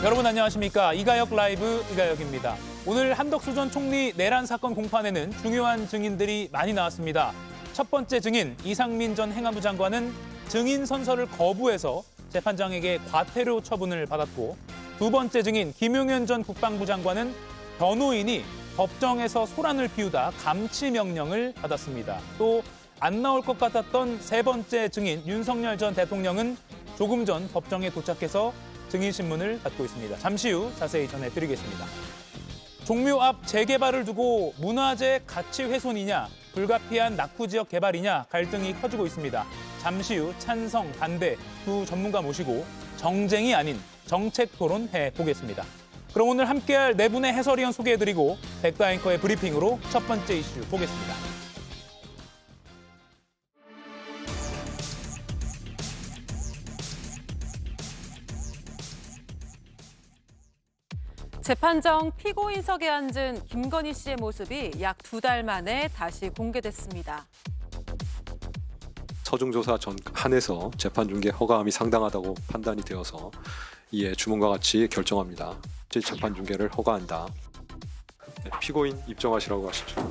여러분 안녕하십니까? 이가역 라이브 이가역입니다. 오늘 한덕수 전 총리 내란 사건 공판에는 중요한 증인들이 많이 나왔습니다. 첫 번째 증인 이상민 전 행안부 장관은 증인 선서를 거부해서 재판장에게 과태료 처분을 받았고, 두 번째 증인 김용현 전 국방부 장관은 변호인이 법정에서 소란을 피우다 감치 명령을 받았습니다. 또 안 나올 것 같았던 세 번째 증인 윤석열 전 대통령은 조금 전 법정에 도착해서 증인 신문을 받고 있습니다. 잠시 후 자세히 전해드리겠습니다. 종묘 앞 재개발을 두고 문화재 가치 훼손이냐, 불가피한 낙후 지역 개발이냐 갈등이 커지고 있습니다. 잠시 후 찬성, 반대 두 전문가 모시고 정쟁이 아닌 정책 토론해 보겠습니다. 그럼 오늘 함께할 네 분의 해설위원 소개해드리고 백다 앵커의 브리핑으로 첫 번째 이슈 보겠습니다. 재판정 피고인석에 앉은 김건희 씨의 모습이 약 2달 만에 다시 공개됐습니다. 서중조사 전 한해서 재판 중개 허가함이 상당하다고 판단이 되어서 이에 주문과 같이 결정합니다. 재판 중개를 허가한다. 네, 피고인 입정하시라고 하시죠.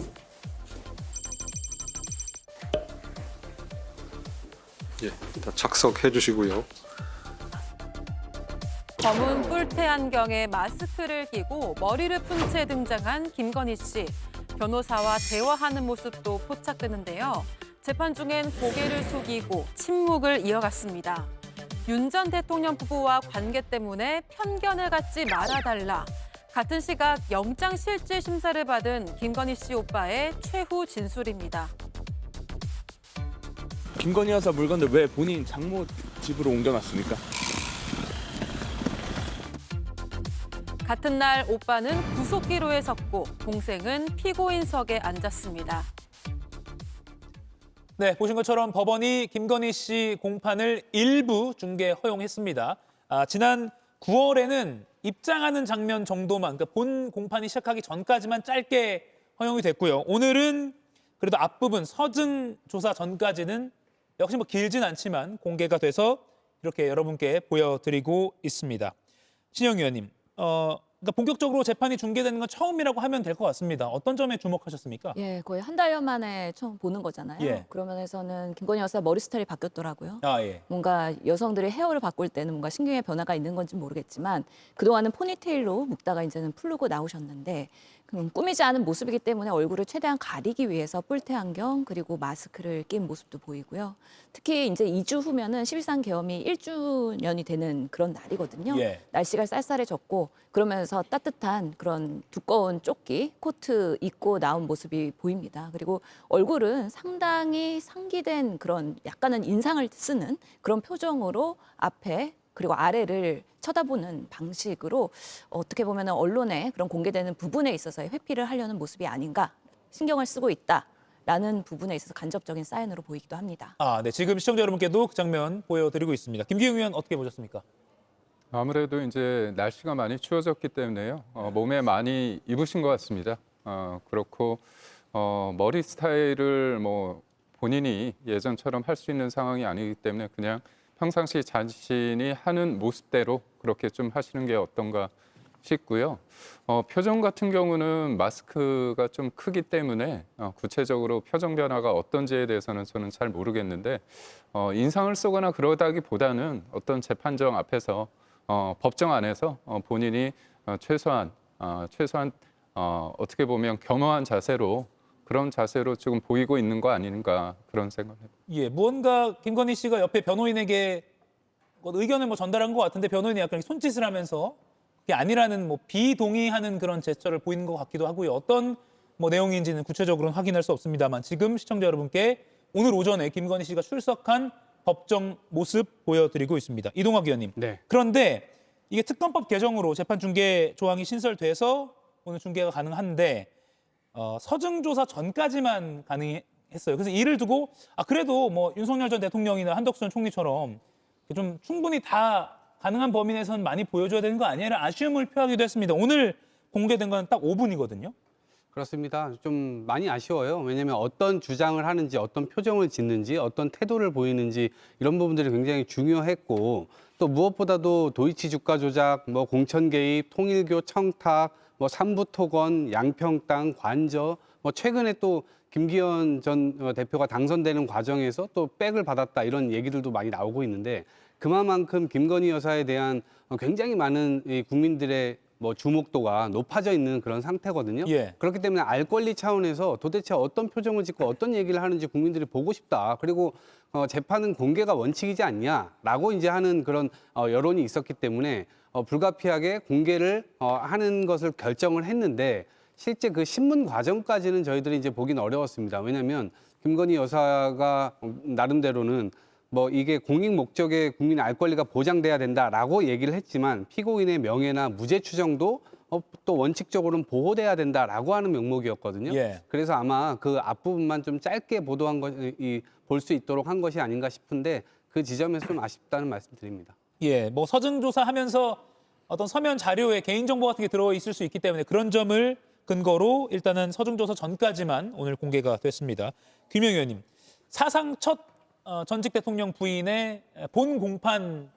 예, 일단 착석해 주시고요. 검은 뿔테 안경에 마스크를 끼고 머리를 푼 채 등장한 김건희 씨. 변호사와 대화하는 모습도 포착되는데요. 재판 중엔 고개를 숙이고 침묵을 이어갔습니다. 윤 전 대통령 부부와 관계 때문에 편견을 갖지 말아달라. 같은 시각 영장실질 심사를 받은 김건희 씨 오빠의 최후 진술입니다. 김건희 여사 물건들 왜 본인 장모 집으로 옮겨놨습니까? 같은 날 오빠는 구속기로에 섰고 동생은 피고인석에 앉았습니다. 네, 보신 것처럼 법원이 김건희 씨 공판을 일부 중개 허용했습니다. 지난 9월에는 입장하는 장면 정도만, 그러니까 본 공판이 시작하기 전까지만 짧게 허용이 됐고요. 오늘은 그래도 앞부분 서증 조사 전까지는 역시 뭐 길진 않지만 공개가 돼서 이렇게 여러분께 보여드리고 있습니다. 신영 의원님, 그러니까 본격적으로 재판이 중계되는 건 처음이라고 하면 될 것 같습니다. 어떤 점에 주목하셨습니까? 예, 거의 한 달여 만에 처음 보는 거잖아요. 예. 그런 면에서는 김건희 여사 머리 스타일이 바뀌었더라고요. 예. 뭔가 여성들이 헤어를 바꿀 때는 뭔가 신경의 변화가 있는 건지 모르겠지만 그동안은 포니테일로 묶다가 이제는 풀르고 나오셨는데 꾸미지 않은 모습이기 때문에 얼굴을 최대한 가리기 위해서 뿔테 안경 그리고 마스크를 낀 모습도 보이고요. 특히 이제 2주 후면은 11.3 계엄이 1주년이 되는 그런 날이거든요. 예. 날씨가 쌀쌀해졌고 그러면서 따뜻한 그런 두꺼운 조끼, 코트 입고 나온 모습이 보입니다. 그리고 얼굴은 상당히 상기된 그런 약간은 인상을 쓰는 그런 표정으로 앞에 그리고 아래를 쳐다보는 방식으로 어떻게 보면 언론에 그런 공개되는 부분에 있어서의 회피를 하려는 모습이 아닌가 신경을 쓰고 있다라는 부분에 있어서 간접적인 사인으로 보이기도 합니다. 네. 지금 시청자 여러분께도 그 장면 보여드리고 있습니다. 김기웅 의원 어떻게 보셨습니까? 아무래도 이제 날씨가 많이 추워졌기 때문에요. 몸에 많이 입으신 것 같습니다. 그렇고 머리 스타일을 뭐 본인이 예전처럼 할 수 있는 상황이 아니기 때문에 그냥 평상시 자신이 하는 모습대로 그렇게 좀 하시는 게 어떤가 싶고요. 표정 같은 경우는 마스크가 좀 크기 때문에 구체적으로 표정 변화가 어떤지에 대해서는 저는 잘 모르겠는데 인상을 쓰거나 그러다기보다는 어떤 재판정 앞에서 법정 안에서 본인이 최소한 어떻게 보면 겸허한 자세로 그런 자세로 지금 보이고 있는 거 아닌가 그런 생각입니다. 예, 무언가 김건희 씨가 옆에 변호인에게 의견을 전달한 것 같은데 변호인이 약간 손짓을 하면서 그게 아니라는 비동의하는 그런 제스처를 보이는 것 같기도 하고요. 어떤 내용인지는 구체적으로는 확인할 수 없습니다만 지금 시청자 여러분께 오늘 오전에 김건희 씨가 출석한 법정 모습 보여드리고 있습니다. 이동학 의원님. 네. 그런데 이게 특검법 개정으로 재판 중개 조항이 신설돼서 오늘 중개가 가능한데 서증조사 전까지만 가능했어요. 그래서 이를 두고 그래도 윤석열 전 대통령이나 한덕수 전 총리처럼 좀 충분히 다 가능한 범위 내에서는 많이 보여줘야 되는 거 아니냐는 아쉬움을 표하기도 했습니다. 오늘 공개된 건 딱 5분이거든요. 그렇습니다. 좀 많이 아쉬워요. 왜냐하면 어떤 주장을 하는지, 어떤 표정을 짓는지, 어떤 태도를 보이는지 이런 부분들이 굉장히 중요했고 또 무엇보다도 도이치 주가 조작, 뭐 공천 개입, 통일교 청탁, 뭐 삼부토건, 양평 땅 관저, 뭐 최근에 또 김기현 전 대표가 당선되는 과정에서 또 백을 받았다 이런 얘기들도 많이 나오고 있는데 그만큼 김건희 여사에 대한 굉장히 많은 이 국민들의 뭐 주목도가 높아져 있는 그런 상태거든요. 예. 그렇기 때문에 알 권리 차원에서 도대체 어떤 표정을 짓고 어떤 얘기를 하는지 국민들이 보고 싶다. 그리고 재판은 공개가 원칙이지 않냐라고 이제 하는 그런 여론이 있었기 때문에 불가피하게 공개를 하는 것을 결정을 했는데 실제 그 신문 과정까지는 저희들이 이제 보긴 어려웠습니다. 왜냐하면 김건희 여사가 나름대로는 뭐 이게 공익 목적에 국민의 알 권리가 보장돼야 된다라고 얘기를 했지만 피고인의 명예나 무죄 추정도 또 원칙적으로는 보호돼야 된다라고 하는 명목이었거든요. 예. 그래서 아마 그 앞부분만 좀 짧게 보도한 것이 볼 수 있도록 한 것이 아닌가 싶은데 그 지점에서 좀 아쉽다는 말씀드립니다. 예, 뭐 서증 조사하면서 어떤 서면 자료에 개인정보 같은 게 들어 있을 수 있기 때문에 그런 점을 근거로 일단은 서증 조사 전까지만 오늘 공개가 됐습니다. 김영 의원님, 사상 첫 전직 대통령 부인의 본 공판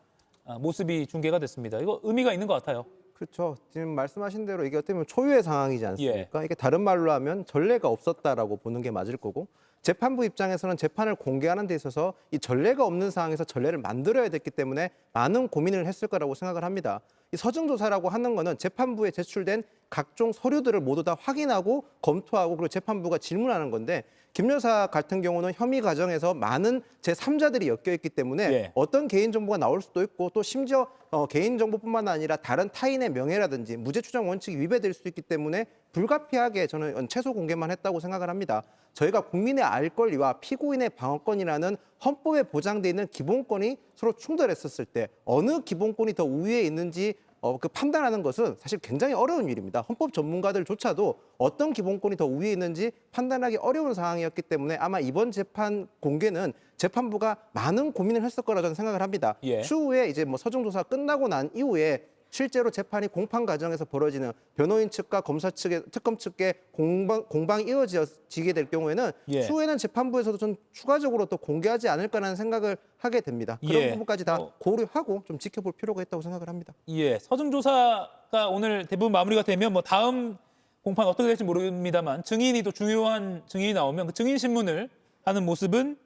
모습이 중계가 됐습니다. 이거 의미가 있는 것 같아요. 그렇죠. 지금 말씀하신 대로 이게 어떻게 보면 초유의 상황이지 않습니까? 이게 다른 말로 하면 전례가 없었다라고 보는 게 맞을 거고 재판부 입장에서는 재판을 공개하는 데 있어서 이 전례가 없는 상황에서 전례를 만들어야 됐기 때문에 많은 고민을 했을 거라고 생각을 합니다. 이 서증조사라고 하는 거는 재판부에 제출된 각종 서류들을 모두 다 확인하고 검토하고 그리고 재판부가 질문하는 건데 김 여사 같은 경우는 혐의 과정에서 많은 제3자들이 엮여 있기 때문에 예. 어떤 개인정보가 나올 수도 있고 또 심지어 개인정보뿐만 아니라 다른 타인의 명예라든지 무죄 추정 원칙이 위배될 수 있기 때문에 불가피하게 저는 최소 공개만 했다고 생각을 합니다. 저희가 국민의 알 권리와 피고인의 방어권이라는 헌법에 보장돼 있는 기본권이 서로 충돌했었을 때 어느 기본권이 더 우위에 있는지 그 판단하는 것은 사실 굉장히 어려운 일입니다. 헌법 전문가들조차도 어떤 기본권이 더 위에 있는지 판단하기 어려운 상황이었기 때문에 아마 이번 재판 공개는 재판부가 많은 고민을 했을 거라 저는 생각을 합니다. 예. 추후에 이제 뭐 서중 조사 끝나고 난 이후에 실제로 재판이 공판 과정에서 벌어지는 변호인 측과 검사 측의 특검 측의 공방이 이어지게 될 경우에는 예. 추후에는 재판부에서도 좀 추가적으로 또 공개하지 않을까라는 생각을 하게 됩니다. 그런 예. 부분까지 다 고려하고 좀 지켜볼 필요가 있다고 생각을 합니다. 예, 서증 조사가 오늘 대부분 마무리가 되면 뭐 다음 공판 어떻게 될지 모릅니다만 증인이 또 중요한 증인이 나오면 그 증인 신문을 하는 모습은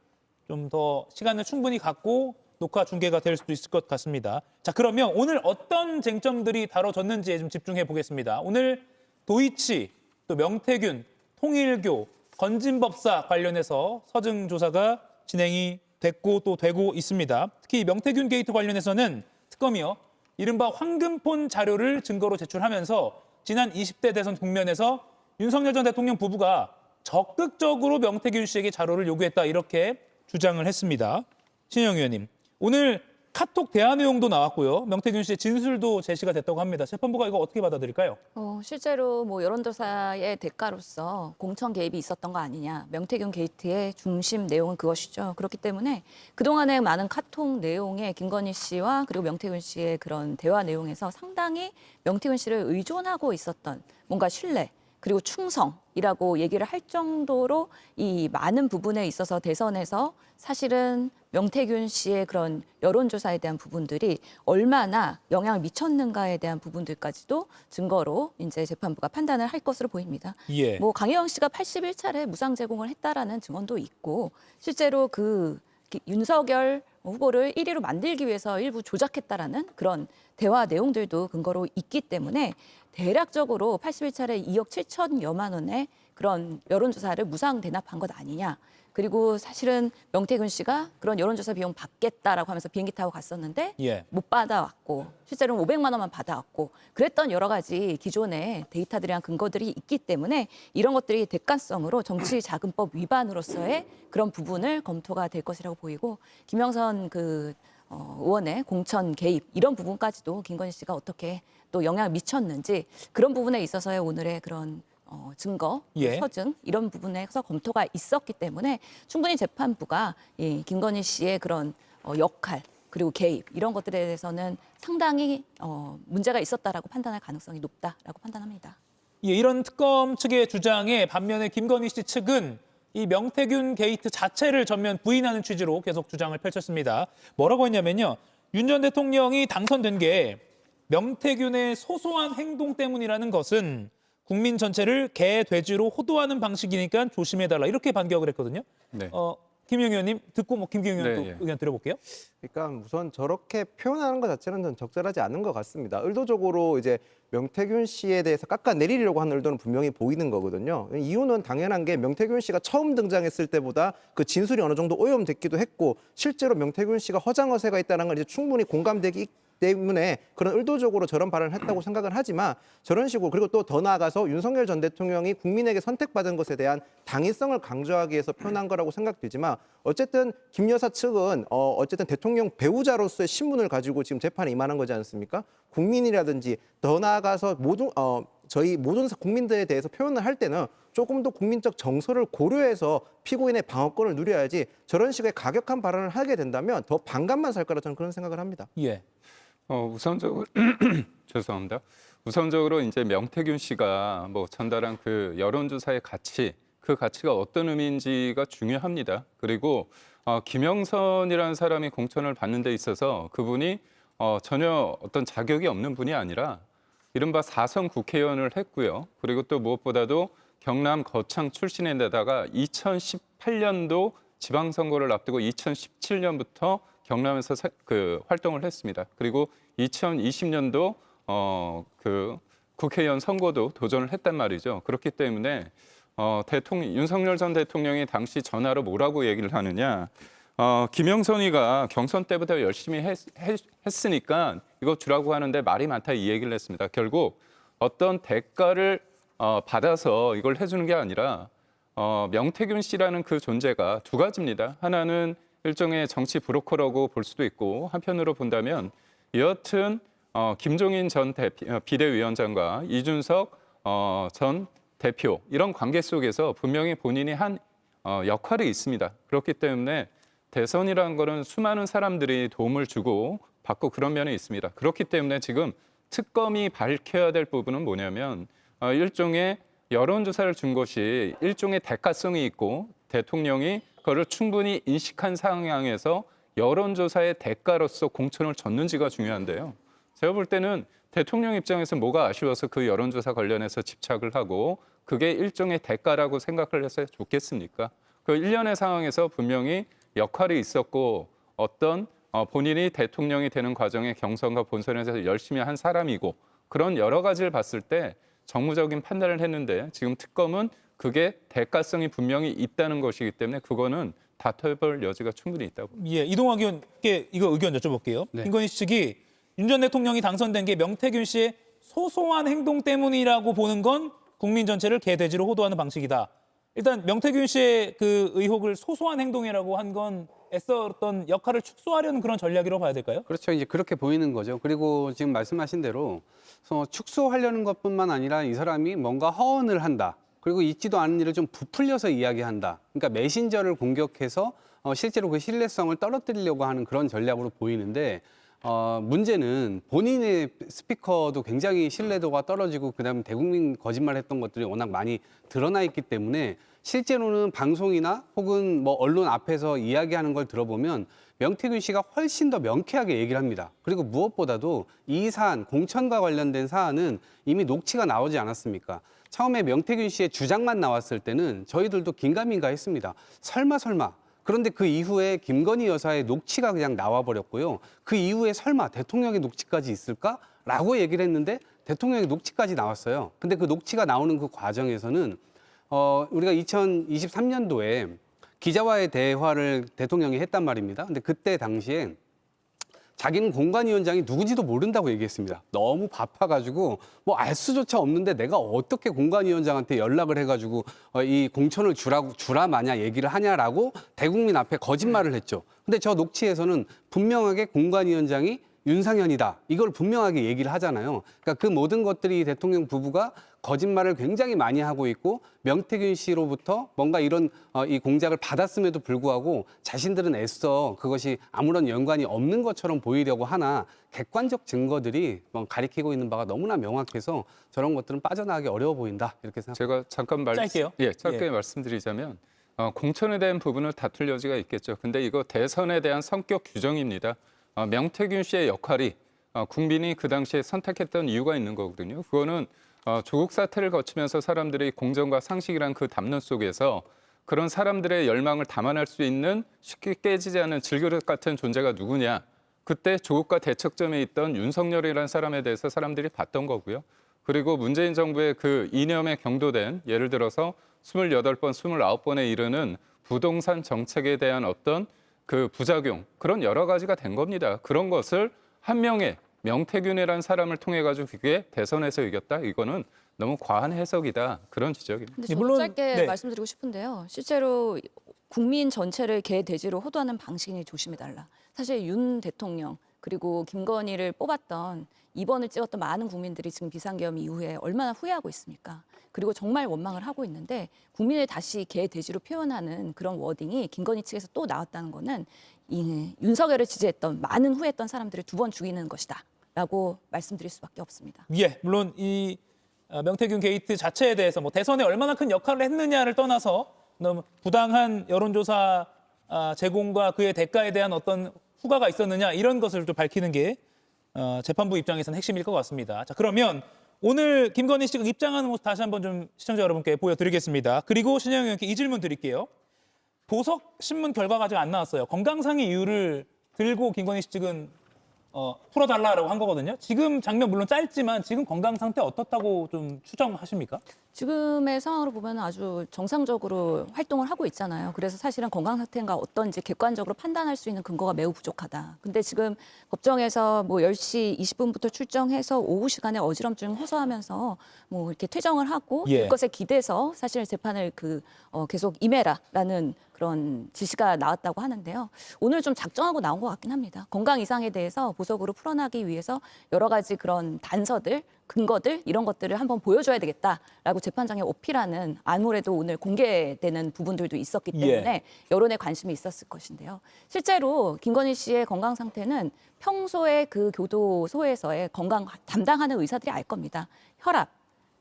좀 더 시간을 충분히 갖고 녹화 중계가 될 수도 있을 것 같습니다. 자, 그러면 오늘 어떤 쟁점들이 다뤄졌는지에 좀 집중해 보겠습니다. 오늘 도이치, 또 명태균, 통일교, 건진법사 관련해서 서증 조사가 진행이 됐고 또 되고 있습니다. 특히 명태균 게이트 관련해서는 특검이요, 이른바 황금폰 자료를 증거로 제출하면서 지난 20대 대선 국면에서 윤석열 전 대통령 부부가 적극적으로 명태균 씨에게 자료를 요구했다 이렇게 주장을 했습니다. 신영 의원님, 오늘 카톡 대화 내용도 나왔고요. 명태균 씨의 진술도 제시가 됐다고 합니다. 재판부가 이거 어떻게 받아들일까요? 실제로 뭐 여론조사의 대가로서 공천 개입이 있었던 거 아니냐. 명태균 게이트의 중심 내용은 그것이죠. 그렇기 때문에 그동안의 많은 카톡 내용에 김건희 씨와 그리고 명태균 씨의 그런 대화 내용에서 상당히 명태균 씨를 의존하고 있었던 뭔가 신뢰 그리고 충성이라고 얘기를 할 정도로 이 많은 부분에 있어서 대선에서 사실은 명태균 씨의 그런 여론조사에 대한 부분들이 얼마나 영향을 미쳤는가에 대한 부분들까지도 증거로 이제 재판부가 판단을 할 것으로 보입니다. 예. 뭐 강혜영 씨가 81차례 무상 제공을 했다라는 증언도 있고 실제로 그 윤석열 후보를 1위로 만들기 위해서 일부 조작했다라는 그런 대화 내용들도 근거로 있기 때문에 대략적으로 81차례 2억 7천여만 원의 그런 여론조사를 무상 대납한 것 아니냐. 그리고 사실은 명태균 씨가 그런 여론조사 비용 받겠다라고 하면서 비행기 타고 갔었는데 예. 못 받아왔고 실제로는 500만 원만 받아왔고 그랬던 여러 가지 기존의 데이터들이랑 근거들이 있기 때문에 이런 것들이 대가성으로 정치자금법 위반으로서의 그런 부분을 검토가 될 것이라고 보이고 김영선 의원의 공천 개입 이런 부분까지도 김건희 씨가 어떻게 또 영향을 미쳤는지 그런 부분에 있어서의 오늘의 그런 증거, 예. 서증 이런 부분에서 검토가 있었기 때문에 충분히 재판부가 이 김건희 씨의 그런 역할 그리고 개입 이런 것들에 대해서는 상당히 문제가 있었다라고 판단할 가능성이 높다라고 판단합니다. 예, 이런 특검 측의 주장에 반면에 김건희 씨 측은 이 명태균 게이트 자체를 전면 부인하는 취지로 계속 주장을 펼쳤습니다. 뭐라고 했냐면요. 윤 전 대통령이 당선된 게 명태균의 소소한 행동 때문이라는 것은 국민 전체를 개, 돼지로 호도하는 방식이니까 조심해달라 이렇게 반격을 했거든요. 네. 김영 의원님 듣고 김경 의원 네, 또 예. 의견 들어볼게요. 그러니까 우선 저렇게 표현하는 것 자체는 좀 적절하지 않은 것 같습니다. 의도적으로 이제 명태균 씨에 대해서 깎아내리려고 하는 의도는 분명히 보이는 거거든요. 이유는 당연한 게 명태균 씨가 처음 등장했을 때보다 그 진술이 어느 정도 오염됐기도 했고 실제로 명태균 씨가 허장허세가 있다는 건 이제 충분히 공감되기 때문에 그런 의도적으로 저런 발언을 했다고 생각을 하지만 저런 식으로 그리고 또 더 나아가서 윤석열 전 대통령이 국민에게 선택받은 것에 대한 당위성을 강조하기 위해서 표현한 거라고 생각되지만 어쨌든 김 여사 측은 어쨌든 대통령 배우자로서의 신분을 가지고 지금 재판에 임하는 거지 않습니까? 국민이라든지 더 나아가서 저희 모든 국민들에 대해서 표현을 할 때는 조금 더 국민적 정서를 고려해서 피고인의 방어권을 누려야지 저런 식의 가격한 발언을 하게 된다면 더 반감만 살 거라 저는 그런 생각을 합니다. 예. 우선적으로 죄송합니다. 우선적으로 이제 명태균 씨가 뭐 전달한 그 여론조사의 가치, 그 가치가 어떤 의미인지가 중요합니다. 그리고 김영선이라는 사람이 공천을 받는 데 있어서 그분이 전혀 어떤 자격이 없는 분이 아니라 이른바 4선 국회의원을 했고요. 그리고 또 무엇보다도 경남 거창 출신인데다가 2018년도 지방선거를 앞두고 2017년부터 경남에서 활동을 했습니다. 그리고 2020년도 그 국회의원 선거도 도전을 했단 말이죠. 그렇기 때문에 윤석열 전 대통령이 당시 전화로 뭐라고 얘기를 하느냐. 김영선이가 경선 때부터 열심히 했으니까 이거 주라고 하는데 말이 많다 이 얘기를 했습니다. 결국 어떤 대가를 받아서 이걸 해주는 게 아니라 명태균 씨라는 그 존재가 두 가지입니다. 하나는 일종의 정치 브로커라고 볼 수도 있고 한편으로 본다면 여하튼 김종인 전 비대위원장과 이준석 전 대표 이런 관계 속에서 분명히 본인이 한 역할이 있습니다. 그렇기 때문에 대선이라는 거는 수많은 사람들이 도움을 주고 받고 그런 면이 있습니다. 그렇기 때문에 지금 특검이 밝혀야 될 부분은 뭐냐면 일종의 여론조사를 준 것이 일종의 대가성이 있고 대통령이 그거를 충분히 인식한 상황에서 여론조사의 대가로서 공천을 줬는지가 중요한데요. 제가 볼 때는 대통령 입장에서 뭐가 아쉬워서 그 여론조사 관련해서 집착을 하고 그게 일종의 대가라고 생각을 해서 좋겠습니까? 그 일련의 상황에서 분명히 역할이 있었고 어떤 본인이 대통령이 되는 과정의 경선과 본선에서 열심히 한 사람이고 그런 여러 가지를 봤을 때 정무적인 판단을 했는데 지금 특검은 그게 대가성이 분명히 있다는 것이기 때문에 그거는 다퉈볼 여지가 충분히 있다고. 예, 이동학 의원께 이거 의견 여쭤볼게요. 네. 김건희 씨 측이 윤 전 대통령이 당선된 게 명태균 씨의 소소한 행동 때문이라고 보는 건 국민 전체를 개돼지로 호도하는 방식이다. 일단 명태균 씨의 그 의혹을 소소한 행동이라고 한 건 애써 어떤 역할을 축소하려는 그런 전략이라고 봐야 될까요? 그렇죠. 이제 그렇게 보이는 거죠. 그리고 지금 말씀하신 대로 축소하려는 것뿐만 아니라 이 사람이 뭔가 허언을 한다. 그리고 있지도 않은 일을 좀 부풀려서 이야기한다. 그러니까 메신저를 공격해서 실제로 그 신뢰성을 떨어뜨리려고 하는 그런 전략으로 보이는데 문제는 본인의 스피커도 굉장히 신뢰도가 떨어지고 그다음에 대국민 거짓말했던 것들이 워낙 많이 드러나 있기 때문에 실제로는 방송이나 혹은 뭐 언론 앞에서 이야기하는 걸 들어보면 명태균 씨가 훨씬 더 명쾌하게 얘기를 합니다. 그리고 무엇보다도 이 사안, 공천과 관련된 사안은 이미 녹취가 나오지 않았습니까? 처음에 명태균 씨의 주장만 나왔을 때는 저희들도 긴가민가했습니다. 설마. 그런데 그 이후에 김건희 여사의 녹취가 그냥 나와버렸고요. 그 이후에 설마 대통령의 녹취까지 있을까라고 얘기를 했는데 대통령의 녹취까지 나왔어요. 근데 그 녹취가 나오는 그 과정에서는 우리가 2023년도에 기자와의 대화를 대통령이 했단 말입니다. 근데 그때 당시에 자기는 공관위원장이 누군지도 모른다고 얘기했습니다. 너무 바빠가지고 뭐 알 수조차 없는데 내가 어떻게 공관위원장한테 연락을 해가지고 이 공천을 주라 마냐 얘기를 하냐라고 대국민 앞에 거짓말을 했죠. 근데 저 녹취에서는 분명하게 공관위원장이 윤상현이다. 이걸 분명하게 얘기를 하잖아요. 그러니까 그 모든 것들이 대통령 부부가 거짓말을 굉장히 많이 하고 있고 명태균 씨로부터 뭔가 이런 이 공작을 받았음에도 불구하고 자신들은 애써 그것이 아무런 연관이 없는 것처럼 보이려고 하나 객관적 증거들이 가리키고 있는 바가 너무나 명확해서 저런 것들은 빠져나가기 어려워 보인다. 이렇게 생각합니다. 제가 잠깐 짧게요. 짧게 말씀드리자면 공천에 대한 부분을 다툴 여지가 있겠죠. 근데 이거 대선에 대한 성격 규정입니다. 명태균 씨의 역할이 국민이 그 당시에 선택했던 이유가 있는 거거든요. 그거는 조국 사태를 거치면서 사람들이 공정과 상식이란 그 담론 속에서 그런 사람들의 열망을 담아낼 수 있는 쉽게 깨지지 않는 질그릇 같은 존재가 누구냐. 그때 조국과 대척점에 있던 윤석열이라는 사람에 대해서 사람들이 봤던 거고요. 그리고 문재인 정부의 그 이념에 경도된 예를 들어서 28번, 29번에 이르는 부동산 정책에 대한 어떤 그 부작용 그런 여러 가지가 된 겁니다. 그런 것을 한 명의 명태균이라는 사람을 통해 가지고 그게 대선에서 이겼다. 이거는 너무 과한 해석이다. 그런 지적입니다. 근데 저도 물론, 짧게 네. 말씀드리고 싶은데요. 실제로 국민 전체를 개돼지로 호도하는 방식이 조심해달라. 사실 윤 대통령 그리고 김건희를 뽑았던 2번을 찍었던 많은 국민들이 지금 비상계엄 이후에 얼마나 후회하고 있습니까? 그리고 정말 원망을 하고 있는데 국민을 다시 개돼지로 표현하는 그런 워딩이 김건희 측에서 또 나왔다는 거는 이 윤석열을 지지했던 많은 후회했던 사람들을 2번 죽이는 것이다. 라고 말씀드릴 수밖에 없습니다. 예, 물론 이 명태균 게이트 자체에 대해서 뭐 대선에 얼마나 큰 역할을 했느냐를 떠나서 너무 부당한 여론조사 제공과 그의 대가에 대한 어떤 후과가 있었느냐 이런 것을 좀 밝히는 게 재판부 입장에서는 핵심일 것 같습니다. 자, 그러면 오늘 김건희 씨가 입장하는 모습 다시 한번 좀 시청자 여러분께 보여드리겠습니다. 그리고 신영 의원께 이 질문 드릴게요. 보석 신문 결과가 아직 안 나왔어요. 건강상의 이유를 들고 김건희 씨 측은 풀어달라고 한 거거든요. 지금 장면 물론 짧지만 지금 건강 상태 어떻다고 좀 추정하십니까? 지금의 상황으로 보면 아주 정상적으로 활동을 하고 있잖아요. 그래서 사실은 건강 상태가 어떤지 객관적으로 판단할 수 있는 근거가 매우 부족하다. 근데 지금 법정에서 뭐 10시 20분부터 출정해서 오후 시간에 어지럼증 호소하면서 뭐 이렇게 퇴정을 하고 예. 이것에 기대서 사실 재판을 계속 임해라라는 그런 지시가 나왔다고 하는데요. 오늘 좀 작정하고 나온 것 같긴 합니다. 건강 이상에 대해서 보석으로 풀어나기 위해서 여러 가지 그런 단서들, 근거들 이런 것들을 한번 보여줘야 되겠다라고 재판장에 어필하는 아무래도 오늘 공개되는 부분들도 있었기 때문에 여론의 관심이 있었을 것인데요. 실제로 김건희 씨의 건강 상태는 평소에 그 교도소에서의 건강 담당하는 의사들이 알 겁니다. 혈압,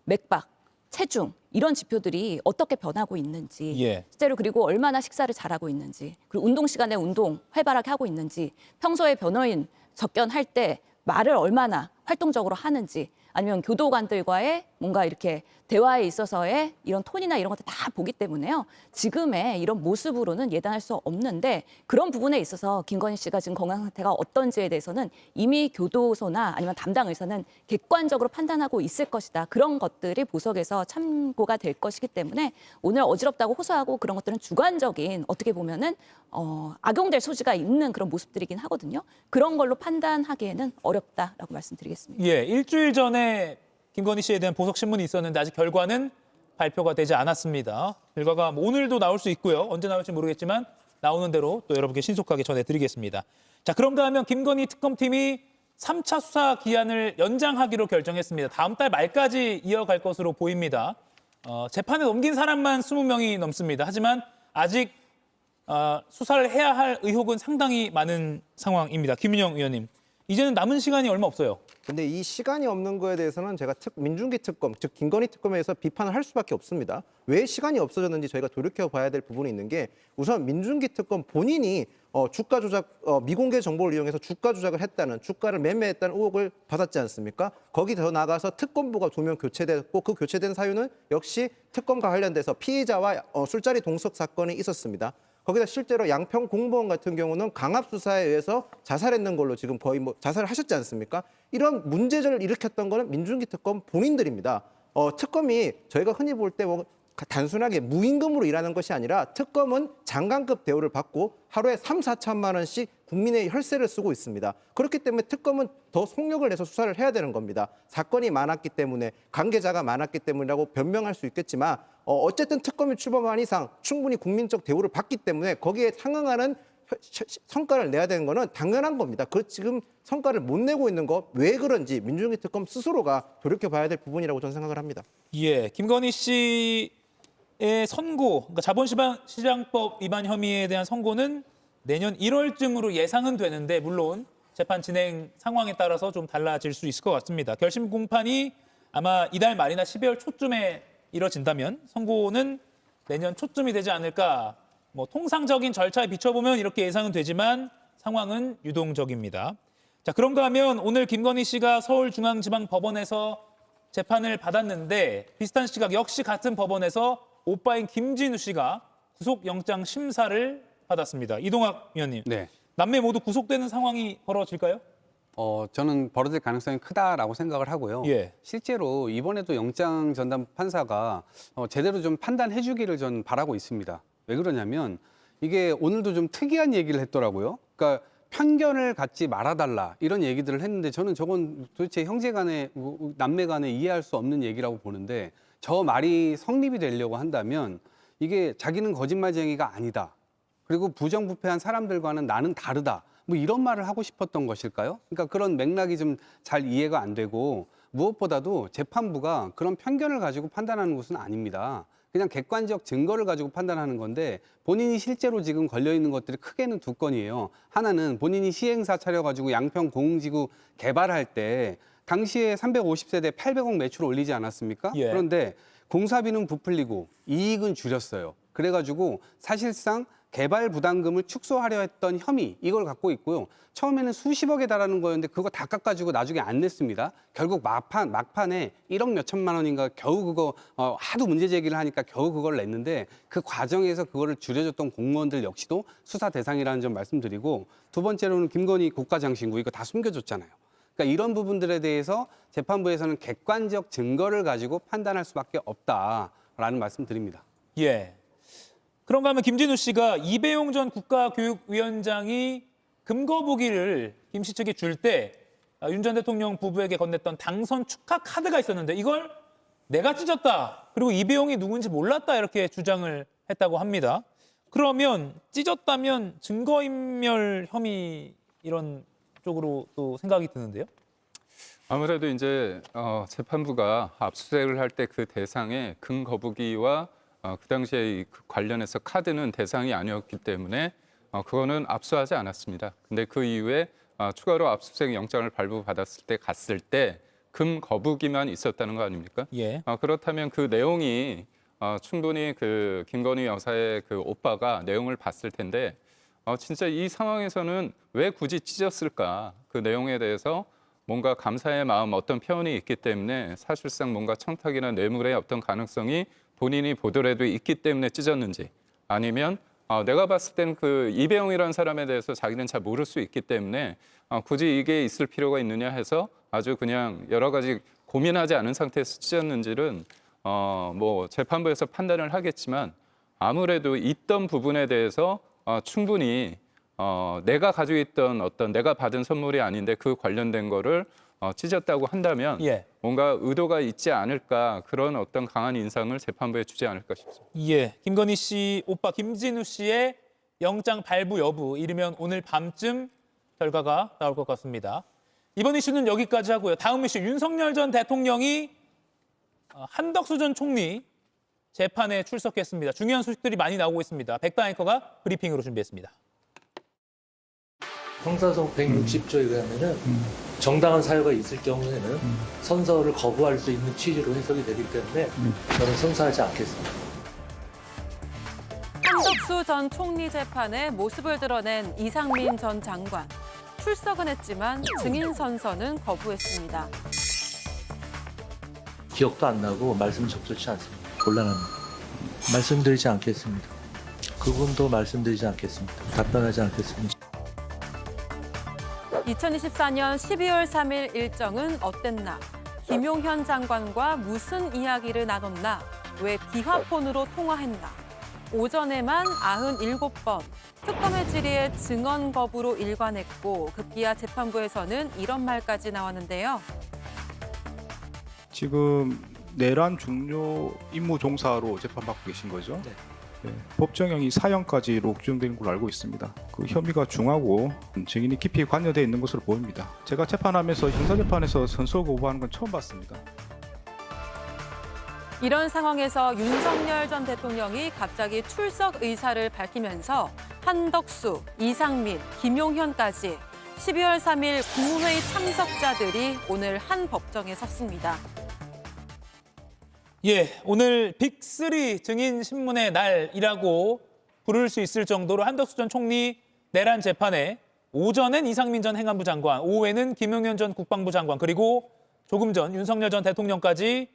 맥박, 체중 이런 지표들이 어떻게 변하고 있는지 실제로 그리고 얼마나 식사를 잘하고 있는지 그리고 운동 시간에 운동 활발하게 하고 있는지 평소에 변호인 접견할 때 말을 얼마나 활동적으로 하는지 아니면 교도관들과의 뭔가 이렇게 대화에 있어서의 이런 톤이나 이런 것들 다 보기 때문에요. 지금의 이런 모습으로는 예단할 수 없는데 그런 부분에 있어서 김건희 씨가 지금 건강 상태가 어떤지에 대해서는 이미 교도소나 아니면 담당 의사는 객관적으로 판단하고 있을 것이다. 그런 것들이 보석에서 참고가 될 것이기 때문에 오늘 어지럽다고 호소하고 그런 것들은 주관적인 어떻게 보면은 악용될 소지가 있는 그런 모습들이긴 하거든요. 그런 걸로 판단하기에는 어렵다라고 말씀드리겠습니다. 예, 일주일 전에 김건희 씨에 대한 보석 신문이 있었는데 아직 결과는 발표가 되지 않았습니다. 결과가 뭐 오늘도 나올 수 있고요. 언제 나올지 모르겠지만 나오는 대로 또 여러분께 신속하게 전해드리겠습니다. 자, 그런가 하면 김건희 특검팀이 3차 수사 기한을 연장하기로 결정했습니다. 다음 달 말까지 이어갈 것으로 보입니다. 재판에 넘긴 사람만 20명이 넘습니다. 하지만 아직 수사를 해야 할 의혹은 상당히 많은 상황입니다. 김윤영 의원님, 이제는 남은 시간이 얼마 없어요. 근데 이 시간이 없는 거에 대해서는 제가 민중기 특검, 즉 김건희 특검에 대해서 비판을 할 수밖에 없습니다. 왜 시간이 없어졌는지 저희가 돌이켜봐야 될 부분이 있는 게 우선 민중기 특검 본인이 주가 조작, 미공개 정보를 이용해서 주가 조작을 했다는, 주가를 매매했다는 의혹을 받았지 않습니까? 거기 더 나가서 특검부가 2명 교체됐고 그 교체된 사유는 역시 특검과 관련돼서 피의자와 술자리 동석 사건이 있었습니다. 거기다 실제로 양평 공무원 같은 경우는 강압 수사에 의해서 자살했는 걸로 지금 거의 뭐 자살을 하셨지 않습니까? 이런 문제를 일으켰던 거는 민중기 특검 본인들입니다. 특검이 저희가 흔히 볼 때 뭐 단순하게 무임금으로 일하는 것이 아니라 특검은 장관급 대우를 받고 하루에 3, 4천만 원씩 국민의 혈세를 쓰고 있습니다. 그렇기 때문에 특검은 더 속력을 내서 수사를 해야 되는 겁니다. 사건이 많았기 때문에, 관계자가 많았기 때문이라고 변명할 수 있겠지만 어쨌든 특검이 출범한 이상 충분히 국민적 대우를 받기 때문에 거기에 상응하는 성과를 내야 되는 거는 당연한 겁니다. 그 지금 성과를 못 내고 있는 거 왜 그런지 민중기 특검 스스로가 돌이켜봐야 될 부분이라고 저는 생각을 합니다. 예, 김건희 씨의 선고, 그러니까 자본시장법 위반 혐의에 대한 선고는 내년 1월쯤으로 예상은 되는데 물론 재판 진행 상황에 따라서 좀 달라질 수 있을 것 같습니다. 결심 공판이 아마 이달 말이나 12월 초쯤에 이뤄진다면 선고는 내년 초쯤이 되지 않을까. 뭐 통상적인 절차에 비춰보면 이렇게 예상은 되지만 상황은 유동적입니다. 자, 그런가 하면 오늘 김건희 씨가 서울중앙지방법원에서 재판을 받았는데 비슷한 시각 역시 같은 법원에서 오빠인 김진우 씨가 구속영장 심사를 받았습니다. 이동학 위원님, 네. 남매 모두 구속되는 상황이 벌어질까요? 저는 벌어질 가능성이 크다라고 생각을 하고요. 예. 실제로 이번에도 영장 전담 판사가 제대로 좀 판단해 주기를 전 바라고 있습니다. 왜 그러냐면 이게 오늘도 좀 특이한 얘기를 했더라고요. 그러니까 편견을 갖지 말아달라 이런 얘기들을 했는데 저는 저건 도대체 형제 간에 남매 간에 이해할 수 없는 얘기라고 보는데 저 말이 성립이 되려고 한다면 이게 자기는 거짓말쟁이가 아니다. 그리고 부정부패한 사람들과는 나는 다르다. 뭐 이런 말을 하고 싶었던 것일까요? 그러니까 그런 맥락이 좀 잘 이해가 안 되고 무엇보다도 재판부가 그런 편견을 가지고 판단하는 것은 아닙니다. 그냥 객관적 증거를 가지고 판단하는 건데 본인이 실제로 지금 걸려 있는 것들이 크게는 두 건이에요. 하나는 본인이 시행사 차려가지고 양평 공공지구 개발할 때 당시에 350세대 800억 매출 올리지 않았습니까? 예. 그런데 공사비는 부풀리고 이익은 줄였어요. 그래가지고 사실상 개발 부담금을 축소하려 했던 혐의 이걸 갖고 있고요. 처음에는 수십억에 달하는 거였는데 그거 다 깎아주고 나중에 안 냈습니다. 결국 막판에 1억 몇 천만 원인가 겨우 그거 하도 문제 제기를 하니까 겨우 그걸 냈는데 그 과정에서 그거를 줄여줬던 공무원들 역시도 수사 대상이라는 점 말씀드리고 두 번째로는 김건희 국가장신구 이거 다 숨겨줬잖아요. 그러니까 이런 부분들에 대해서 재판부에서는 객관적 증거를 가지고 판단할 수밖에 없다라는 말씀드립니다. 예. 그런가 하면 김진우 씨가 이배용 전 국가교육위원장이 금거북이를 김 씨 측에 줄 때 윤 전 대통령 부부에게 건넸던 당선 축하 카드가 있었는데 이걸 내가 찢었다. 그리고 이배용이 누군지 몰랐다. 이렇게 주장을 했다고 합니다. 그러면 찢었다면 증거인멸 혐의 이런 쪽으로 또 생각이 드는데요. 아무래도 이제 재판부가 압수수색을 할 때 그 대상에 금거북이와 그 당시에 그 관련해서 카드는 대상이 아니었기 때문에 그거는 압수하지 않았습니다. 근데 그 이후에 추가로 압수수색 영장을 발부받았을 때 갔을 때 금거북이만 있었다는 거 아닙니까? 예. 그렇다면 그 내용이 충분히 그 김건희 여사의 그 오빠가 내용을 봤을 텐데 진짜 이 상황에서는 왜 굳이 찢었을까? 그 내용에 대해서 뭔가 감사의 마음 어떤 표현이 있기 때문에 사실상 뭔가 청탁이나 뇌물의 어떤 가능성이 본인이 보더라도 있기 때문에 찢었는지 아니면 내가 봤을 때는 그 이배용이라는 사람에 대해서 자기는 잘 모를 수 있기 때문에 굳이 이게 있을 필요가 있느냐 해서 아주 그냥 여러 가지 고민하지 않은 상태에서 찢었는지는 뭐 재판부에서 판단을 하겠지만 아무래도 있던 부분에 대해서 충분히 내가 가지고 있던 어떤 내가 받은 선물이 아닌데 그 관련된 거를 찢었다고 한다면 예. 뭔가 의도가 있지 않을까 그런 어떤 강한 인상을 재판부에 주지 않을까 싶습니다. 예. 김건희 씨 오빠 김진우 씨의 영장 발부 여부 이르면 오늘 밤쯤 결과가 나올 것 같습니다. 이번 이슈는 여기까지 하고요. 다음 이슈 윤석열 전 대통령이 한덕수 전 총리 재판에 출석했습니다. 중요한 소식들이 많이 나오고 있습니다. 백다 앵커가 브리핑으로 준비했습니다. 형사성 160조에 의하면은 정당한 사유가 있을 경우에는 선서를 거부할 수 있는 취지로 해석이 되기 때문에 저는 선서하지 않겠습니다. 한덕수 전 총리 재판에 모습을 드러낸 이상민 전 장관. 출석은 했지만 증인 선서는 거부했습니다. 기억도 안 나고 말씀 적절치 않습니다. 곤란합니다. 말씀드리지 않겠습니다. 그분도 말씀드리지 않겠습니다. 답변하지 않겠습니다. 2024년 12월 3일 일정은 어땠나? 김용현 장관과 무슨 이야기를 나눴나? 왜 비화폰으로 통화했나? 오전에만 97번, 특검의 질의에 증언 거부로 일관했고 급기야 재판부에서는 이런 말까지 나왔는데요. 지금 내란 중요 임무 종사로 재판받고 계신 거죠? 네. 네, 법정형이 사형까지로 옥중된 걸로 알고 있습니다. 그 혐의가 중하고 증인이 깊이 관여되어 있는 것으로 보입니다. 제가 재판하면서 형사재판에서 선서 거부하는 건 처음 봤습니다. 이런 상황에서 윤석열 전 대통령이 갑자기 출석 의사를 밝히면서 한덕수, 이상민, 김용현까지 12월 3일 국무회의 참석자들이 오늘 한 법정에 섰습니다. 예, 오늘 빅3 증인 신문의 날이라고 부를 수 있을 정도로 한덕수 전 총리 내란 재판에 오전엔 이상민 전 행안부 장관, 오후에는 김용현 전 국방부 장관, 그리고 조금 전 윤석열 전 대통령까지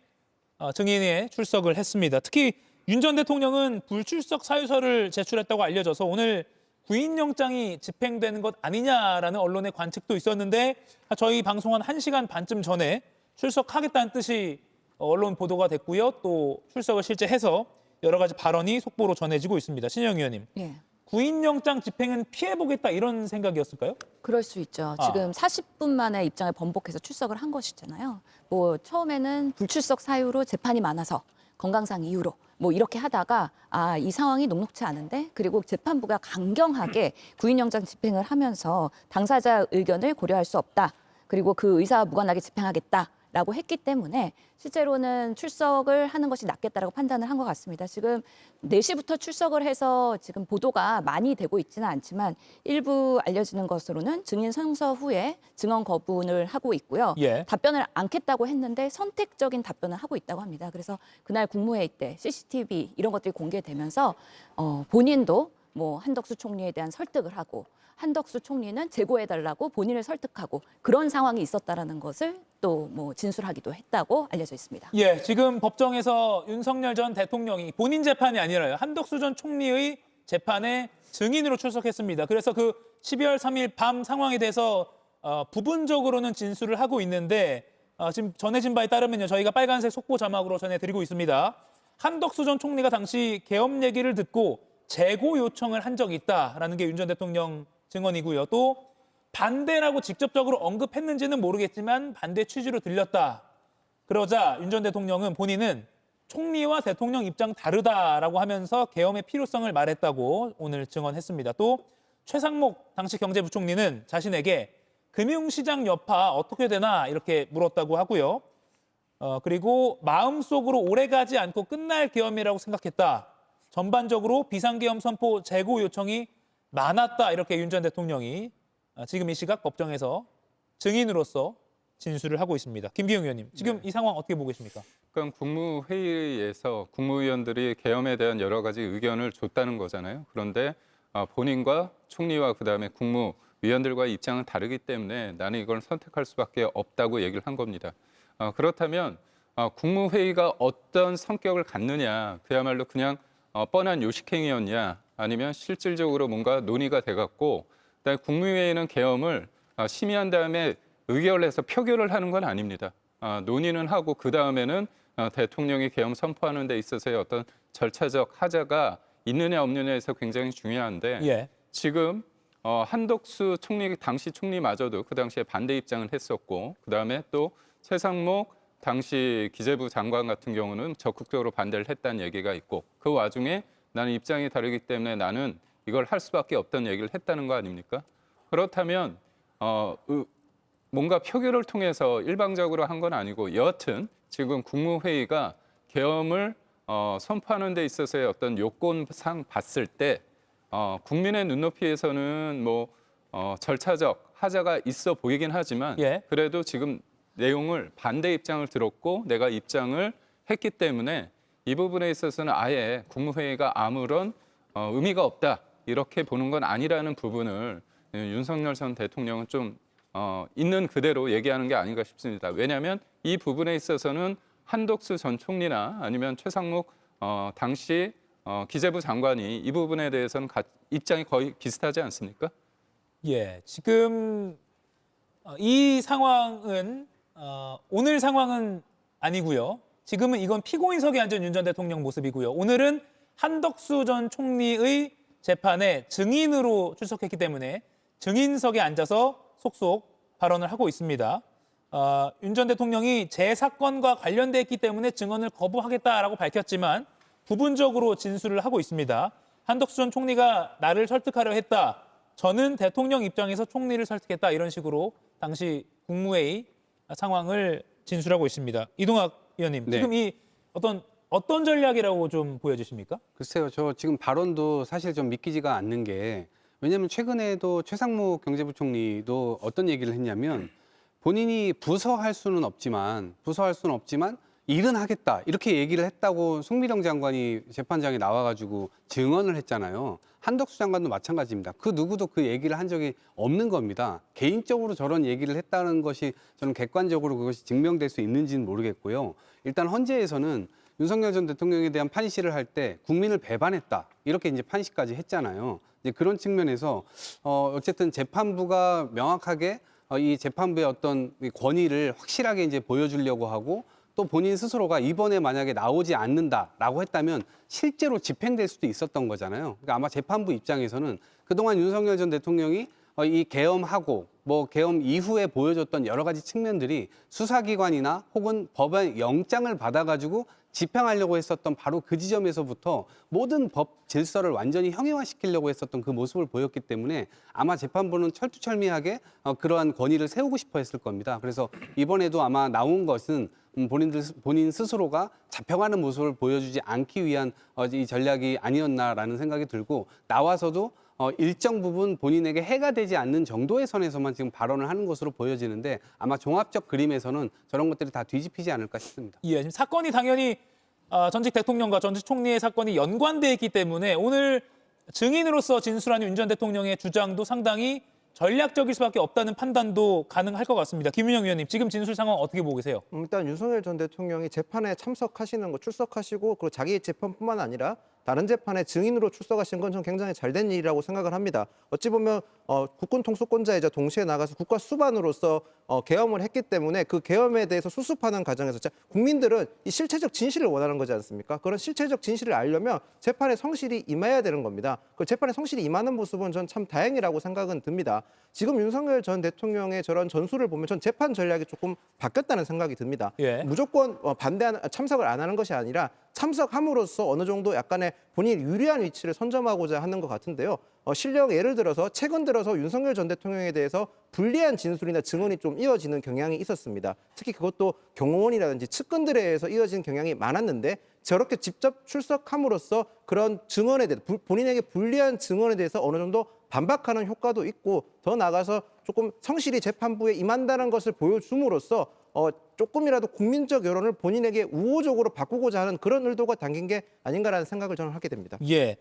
증인에 출석을 했습니다. 특히 윤 전 대통령은 불출석 사유서를 제출했다고 알려져서 오늘 구인영장이 집행되는 것 아니냐라는 언론의 관측도 있었는데 저희 방송 한 1시간 반쯤 전에 출석하겠다는 뜻이 언론 보도가 됐고요. 또 출석을 실제 해서 여러 가지 발언이 속보로 전해지고 있습니다. 신영 의원님. 예. 구인영장 집행은 피해보겠다 이런 생각이었을까요? 그럴 수 있죠. 지금 40분 만에 입장을 번복해서 출석을 한 것이잖아요. 뭐 처음에는 불출석 사유로 재판이 많아서 건강상 이유로 뭐 이렇게 하다가 이 상황이 녹록치 않은데 그리고 재판부가 강경하게 구인영장 집행을 하면서 당사자 의견을 고려할 수 없다. 그리고 그 의사와 무관하게 집행하겠다라고 했기 때문에 실제로는 출석을 하는 것이 낫겠다라고 판단을 한 것 같습니다. 지금 4시부터 출석을 해서 지금 보도가 많이 되고 있지는 않지만 일부 알려지는 것으로는 증인 성서 후에 증언 거부를 하고 있고요. 예. 답변을 않겠다고 했는데 선택적인 답변을 하고 있다고 합니다. 그래서 그날 국무회의 때 CCTV 이런 것들이 공개되면서 본인도 뭐 한덕수 총리에 대한 설득을 하고 한덕수 총리는 재고해달라고 본인을 설득하고 그런 상황이 있었다라는 것을 또 뭐 진술하기도 했다고 알려져 있습니다. 예, 지금 법정에서 윤석열 전 대통령이 본인 재판이 아니라요. 한덕수 전 총리의 재판에 증인으로 출석했습니다. 그래서 그 12월 3일 밤 상황에 대해서 부분적으로는 진술을 하고 있는데 지금 전해진 바에 따르면요. 저희가 빨간색 속보 자막으로 전해드리고 있습니다. 한덕수 전 총리가 당시 계엄 얘기를 듣고 재고 요청을 한 적이 있다라는 게 윤 전 대통령 증언이고요. 또 반대라고 직접적으로 언급했는지는 모르겠지만 반대 취지로 들렸다. 그러자 윤 전 대통령은 본인은 총리와 대통령 입장 다르다라고 하면서 계엄의 필요성을 말했다고 오늘 증언했습니다. 또 최상목 당시 경제부총리는 자신에게 금융시장 여파 어떻게 되나 이렇게 물었다고 하고요. 그리고 마음속으로 오래가지 않고 끝날 계엄이라고 생각했다. 전반적으로 비상계엄 선포 재고 요청이 많았다. 이렇게 윤 전 대통령이 지금 이 시각 법정에서 증인으로서 진술을 하고 있습니다. 김기용 의원님, 지금 이 상황 어떻게 보고 계십니까? 그럼 국무회의에서 국무위원들이 계엄에 대한 여러 가지 의견을 줬다는 거잖아요. 그런데 본인과 총리와 그다음에 국무위원들과의 입장은 다르기 때문에 나는 이걸 선택할 수밖에 없다고 얘기를 한 겁니다. 그렇다면 국무회의가 어떤 성격을 갖느냐, 그야말로 그냥 뻔한 요식행위였냐, 아니면 실질적으로 뭔가 논의가 돼갖고 그다음에 국무회의는 계엄을 심의한 다음에 의결해서 표결을 하는 건 아닙니다. 논의는 하고 그 다음에는 대통령이 계엄 선포하는 데 있어서의 어떤 절차적 하자가 있느냐 없느냐에서 굉장히 중요한데 예. 지금 한덕수 총리 당시 총리마저도 그 당시에 반대 입장을 했었고 그 다음에 또 최상목 당시 기재부 장관 같은 경우는 적극적으로 반대를 했다는 얘기가 있고 그 와중에 나는 입장이 다르기 때문에 나는 이걸 할 수밖에 없다는 얘기를 했다는 거 아닙니까? 그렇다면 뭔가 표결을 통해서 일방적으로 한 건 아니고 여하튼 지금 국무회의가 계엄을 선포하는 데 있어서의 어떤 요건상 봤을 때 국민의 눈높이에서는 뭐 절차적 하자가 있어 보이긴 하지만 예. 그래도 지금 내용을 반대 입장을 들었고 내가 입장을 했기 때문에 이 부분에 있어서는 아예 국무회의가 아무런 의미가 없다 이렇게 보는 건 아니라는 부분을 윤석열 전 대통령은 좀 있는 그대로 얘기하는 게 아닌가 싶습니다. 왜냐하면 이 부분에 있어서는 한덕수 전 총리나 아니면 최상목 당시 기재부 장관이 이 부분에 대해서는 입장이 거의 비슷하지 않습니까? 예, 지금 이 상황은 오늘 상황은 아니고요. 지금은 이건 피고인석에 앉은 윤 전 대통령 모습이고요. 오늘은 한덕수 전 총리의 재판에 증인으로 출석했기 때문에 증인석에 앉아서 속속 발언을 하고 있습니다. 윤 전 대통령이 제 사건과 관련돼 있기 때문에 증언을 거부하겠다라고 밝혔지만 부분적으로 진술을 하고 있습니다. 한덕수 전 총리가 나를 설득하려 했다. 저는 대통령 입장에서 총리를 설득했다. 이런 식으로 당시 국무회의 상황을 진술하고 있습니다. 이동학 의원님, 네. 지금 이 어떤 전략이라고 좀 보여지십니까? 글쎄요, 저 지금 발언도 사실 좀 믿기지가 않는 게 왜냐하면 최근에도 최상목 경제부총리도 어떤 얘기를 했냐면 본인이 부서할 수는 없지만 일은 하겠다 이렇게 얘기를 했다고 송미령 장관이 재판장에 나와가지고 증언을 했잖아요. 한덕수 장관도 마찬가지입니다. 그 누구도 그 얘기를 한 적이 없는 겁니다. 개인적으로 저런 얘기를 했다는 것이 저는 객관적으로 그것이 증명될 수 있는지는 모르겠고요. 일단 헌재에서는 윤석열 전 대통령에 대한 판시를 할 때 국민을 배반했다 이렇게 이제 판시까지 했잖아요. 이제 그런 측면에서 어쨌든 재판부가 명확하게 이 재판부의 어떤 권위를 확실하게 이제 보여주려고 하고 또 본인 스스로가 이번에 만약에 나오지 않는다라고 했다면 실제로 집행될 수도 있었던 거잖아요. 그러니까 아마 재판부 입장에서는 그동안 윤석열 전 대통령이 이 계엄하고 뭐 계엄 이후에 보여줬던 여러 가지 측면들이 수사기관이나 혹은 법원 영장을 받아가지고 집행하려고 했었던 바로 그 지점에서부터 모든 법 질서를 완전히 형해화시키려고 했었던 그 모습을 보였기 때문에 아마 재판부는 철두철미하게 그러한 권위를 세우고 싶어 했을 겁니다. 그래서 이번에도 아마 나온 것은 본인 스스로가 잡혀가는 모습을 보여주지 않기 위한 이 전략이 아니었나라는 생각이 들고 나와서도 일정 부분 본인에게 해가 되지 않는 정도의 선에서만 지금 발언을 하는 것으로 보여지는데 아마 종합적 그림에서는 저런 것들이 다 뒤집히지 않을까 싶습니다. 예, 지금 사건이 당연히 전직 대통령과 전직 총리의 사건이 연관돼 있기 때문에 오늘 증인으로서 진술한 윤 전 대통령의 주장도 상당히 전략적일 수밖에 없다는 판단도 가능할 것 같습니다. 김윤영 위원님, 지금 진술 상황 어떻게 보고 계세요? 일단 윤석열 전 대통령이 재판에 참석하시는 거 출석하시고 그리고 자기 재판뿐만 아니라 다른 재판에 증인으로 출석하신 건 전 굉장히 잘된 일이라고 생각을 합니다. 어찌 보면 국군 통수권자이자 동시에 나가서 국가 수반으로서 계엄을 했기 때문에 그 계엄에 대해서 수습하는 과정에서 국민들은 이 실체적 진실을 원하는 거지 않습니까? 그런 실체적 진실을 알려면 재판에 성실히 임해야 되는 겁니다. 그 재판에 성실히 임하는 모습은 전 참 다행이라고 생각은 듭니다. 지금 윤석열 전 대통령의 저런 전술을 보면 전 재판 전략이 조금 바뀌었다는 생각이 듭니다. 예. 무조건 참석을 안 하는 것이 아니라 참석함으로써 어느 정도 약간의 본인이 유리한 위치를 선점하고자 하는 것 같은데요. 예를 들어서 최근 들어서 윤석열 전 대통령에 대해서 불리한 진술이나 증언이 좀 이어지는 경향이 있었습니다. 특히 그것도 경호원이라든지 측근들에 의해서 이어진 경향이 많았는데 저렇게 직접 출석함으로써 그런 증언에 대해 본인에게 불리한 증언에 대해서 어느 정도 반박하는 효과도 있고 더 나아가서 조금 성실히 재판부에 임한다는 것을 보여줌으로써 조금이라도 국민적 여론을 본인에게 우호적으로 바꾸고자 하는 그런 의도가 담긴 게 아닌가라는 생각을 저는 하게 됩니다. 예.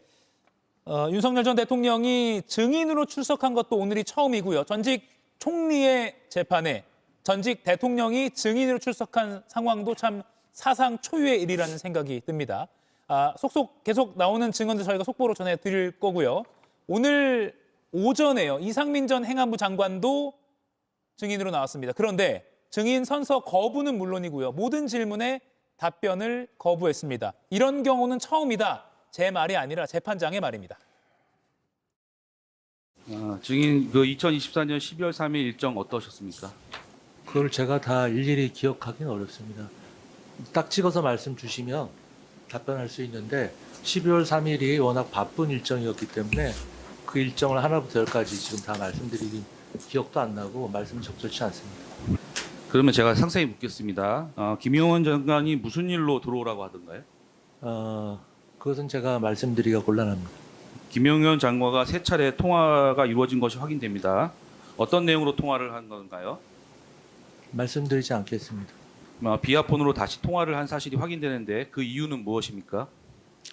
윤석열 전 대통령이 증인으로 출석한 것도 오늘이 처음이고요. 전직 총리의 재판에 전직 대통령이 증인으로 출석한 상황도 참 사상 초유의 일이라는 생각이 듭니다. 속속 계속 나오는 증언들 저희가 속보로 전해드릴 거고요. 오늘 오전에요. 이상민 전 행안부 장관도 증인으로 나왔습니다. 그런데 증인 선서 거부는 물론이고요. 모든 질문에 답변을 거부했습니다. 이런 경우는 처음이다. 제 말이 아니라 재판장의 말입니다. 증인 2024년 12월 3일 일정 어떠셨습니까? 그걸 제가 다 일일이 기억하기는 어렵습니다. 딱 찍어서 말씀 주시면 답변할 수 있는데 12월 3일이 워낙 바쁜 일정이었기 때문에 그 일정을 하나부터 열까지 지금 다 말씀드리기 기억도 안 나고 말씀이 적절치 않습니다. 그러면 제가 상세히 묻겠습니다. 김용원 장관이 무슨 일로 들어오라고 하던가요? 그것은 제가 말씀드리기가 곤란합니다. 김용원 장관과 세 차례 통화가 이루어진 것이 확인됩니다. 어떤 내용으로 통화를 한 건가요? 말씀드리지 않겠습니다. 비아폰으로 다시 통화를 한 사실이 확인되는데 그 이유는 무엇입니까?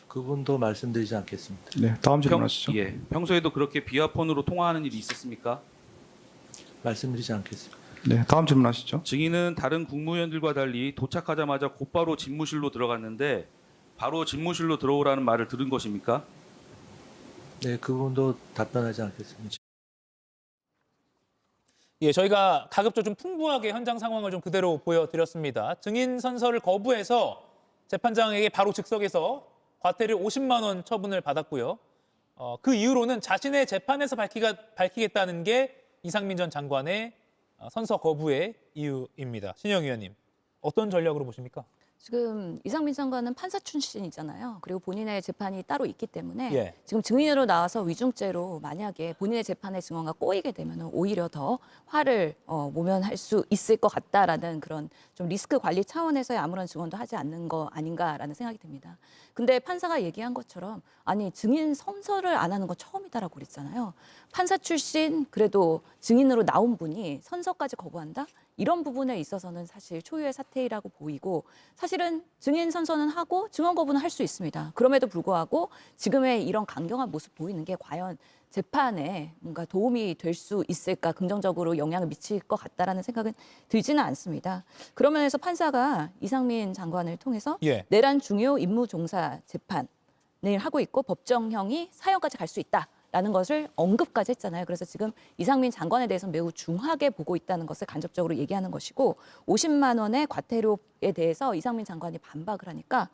그분도 말씀드리지 않겠습니다. 네, 다음 질문하시죠. 예, 평소에도 그렇게 비아폰으로 통화하는 일이 있었습니까? 말씀드리지 않겠습니다. 네, 다음 질문하시죠. 증인은 다른 국무위원들과 달리 도착하자마자 곧바로 집무실로 들어갔는데 바로 집무실로 들어오라는 말을 들은 것입니까? 네, 그분도 답변하지 않겠습니다. 예, 저희가 가급적 좀 풍부하게 현장 상황을 좀 그대로 보여드렸습니다. 증인 선서를 거부해서 재판장에게 바로 즉석에서 과태료 50만 원 처분을 받았고요. 그 이후로는 자신의 재판에서 밝히겠다는 게 이상민 전 장관의 선서 거부의 이유입니다. 신영 의원님, 어떤 전략으로 보십니까? 지금 이상민 장관은 판사 출신이잖아요. 그리고 본인의 재판이 따로 있기 때문에 예. 지금 증인으로 나와서 위중죄로 만약에 본인의 재판의 증언과 꼬이게 되면 오히려 더 화를 모면할 수 있을 것 같다라는 그런 좀 리스크 관리 차원에서의 아무런 증언도 하지 않는 거 아닌가라는 생각이 듭니다. 근데 판사가 얘기한 것처럼 아니 증인 선서를 안 하는 건 처음이다라고 그랬잖아요. 판사 출신 그래도 증인으로 나온 분이 선서까지 거부한다? 이런 부분에 있어서는 사실 초유의 사태라고 보이고 사실 사실은 증인 선서는 하고 증언 거부는 할 수 있습니다. 그럼에도 불구하고 지금의 이런 강경한 모습 보이는 게 과연 재판에 뭔가 도움이 될 수 있을까, 긍정적으로 영향을 미칠 것 같다라는 생각은 들지는 않습니다. 그런 면에서 판사가 이상민 장관을 통해서 예. 내란 중요 임무 종사 재판을 하고 있고 법정형이 사형까지 갈 수 있다라는 것을 언급까지 했잖아요. 그래서 지금 이상민 장관에 대해서 매우 중하게 보고 있다는 것을 간접적으로 얘기하는 것이고 50만 원의 과태료에 대해서 이상민 장관이 반박을 하니까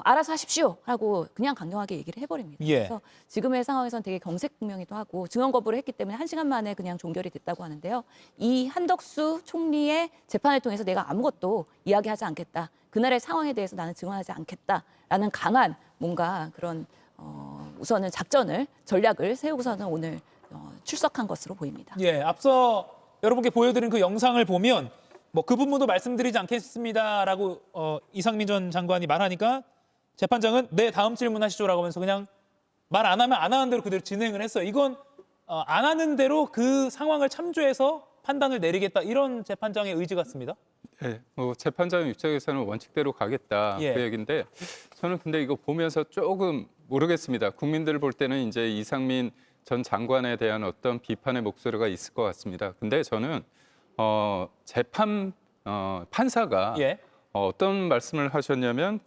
알아서 하십시오 하고 그냥 강경하게 얘기를 해버립니다. 예. 그래서 지금의 상황에서는 되게 경색분명히도 하고 증언 거부를 했기 때문에 1시간 만에 그냥 종결이 됐다고 하는데요. 이 한덕수 총리의 재판을 통해서 내가 아무것도 이야기하지 않겠다. 그날의 상황에 대해서 나는 증언하지 않겠다라는 강한 뭔가 그런 우선은 전략을 세우고서는 오늘 출석한 것으로 보입니다. 예, 앞서 여러분께 보여드린 그 영상을 보면 뭐 그 부분도 말씀드리지 않겠습니다라고 이상민 전 장관이 말하니까 재판장은 네, 다음 질문하시죠라고 하면서 그냥 말 안 하면 안 하는 대로 그대로 진행을 했어요. 이건 안 하는 대로 그 상황을 참조해서 판단을 내리겠다 이런 재판장의 의지 같습니다. 네, 뭐 재판장 입장에서는 원칙대로 가겠다 예. 그 얘기인데 저는 근데 이거 보면서 조금 모르겠습니다. 국민들 볼 때는 이제 이상민 전 장관에 대한 어떤 비판의 목소리가 있을 것 같습니다. 근데 저는 판사가 예. 어떤 말씀을 하셨냐면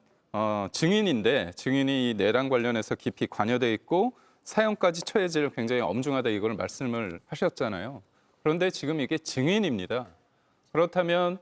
증인인데 증인이 내란 관련해서 깊이 관여돼 있고 사형까지 처해질 굉장히 엄중하다 이걸 말씀을 하셨잖아요. 그런데 지금 이게 증인입니다. 그렇다면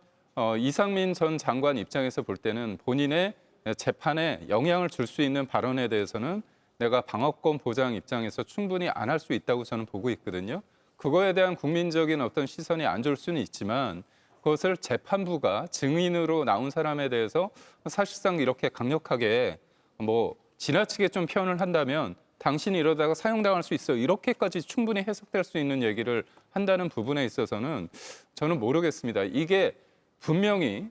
이상민 전 장관 입장에서 볼 때는 본인의 재판에 영향을 줄 수 있는 발언에 대해서는 내가 방어권 보장 입장에서 충분히 안 할 수 있다고 저는 보고 있거든요. 그거에 대한 국민적인 어떤 시선이 안 좋을 수는 있지만 그것을 재판부가 증인으로 나온 사람에 대해서 사실상 이렇게 강력하게 뭐 지나치게 좀 표현을 한다면 당신이 이러다가 사형당할 수 있어 이렇게까지 충분히 해석될 수 있는 얘기를 한다는 부분에 있어서는 저는 모르겠습니다. 이게 분명히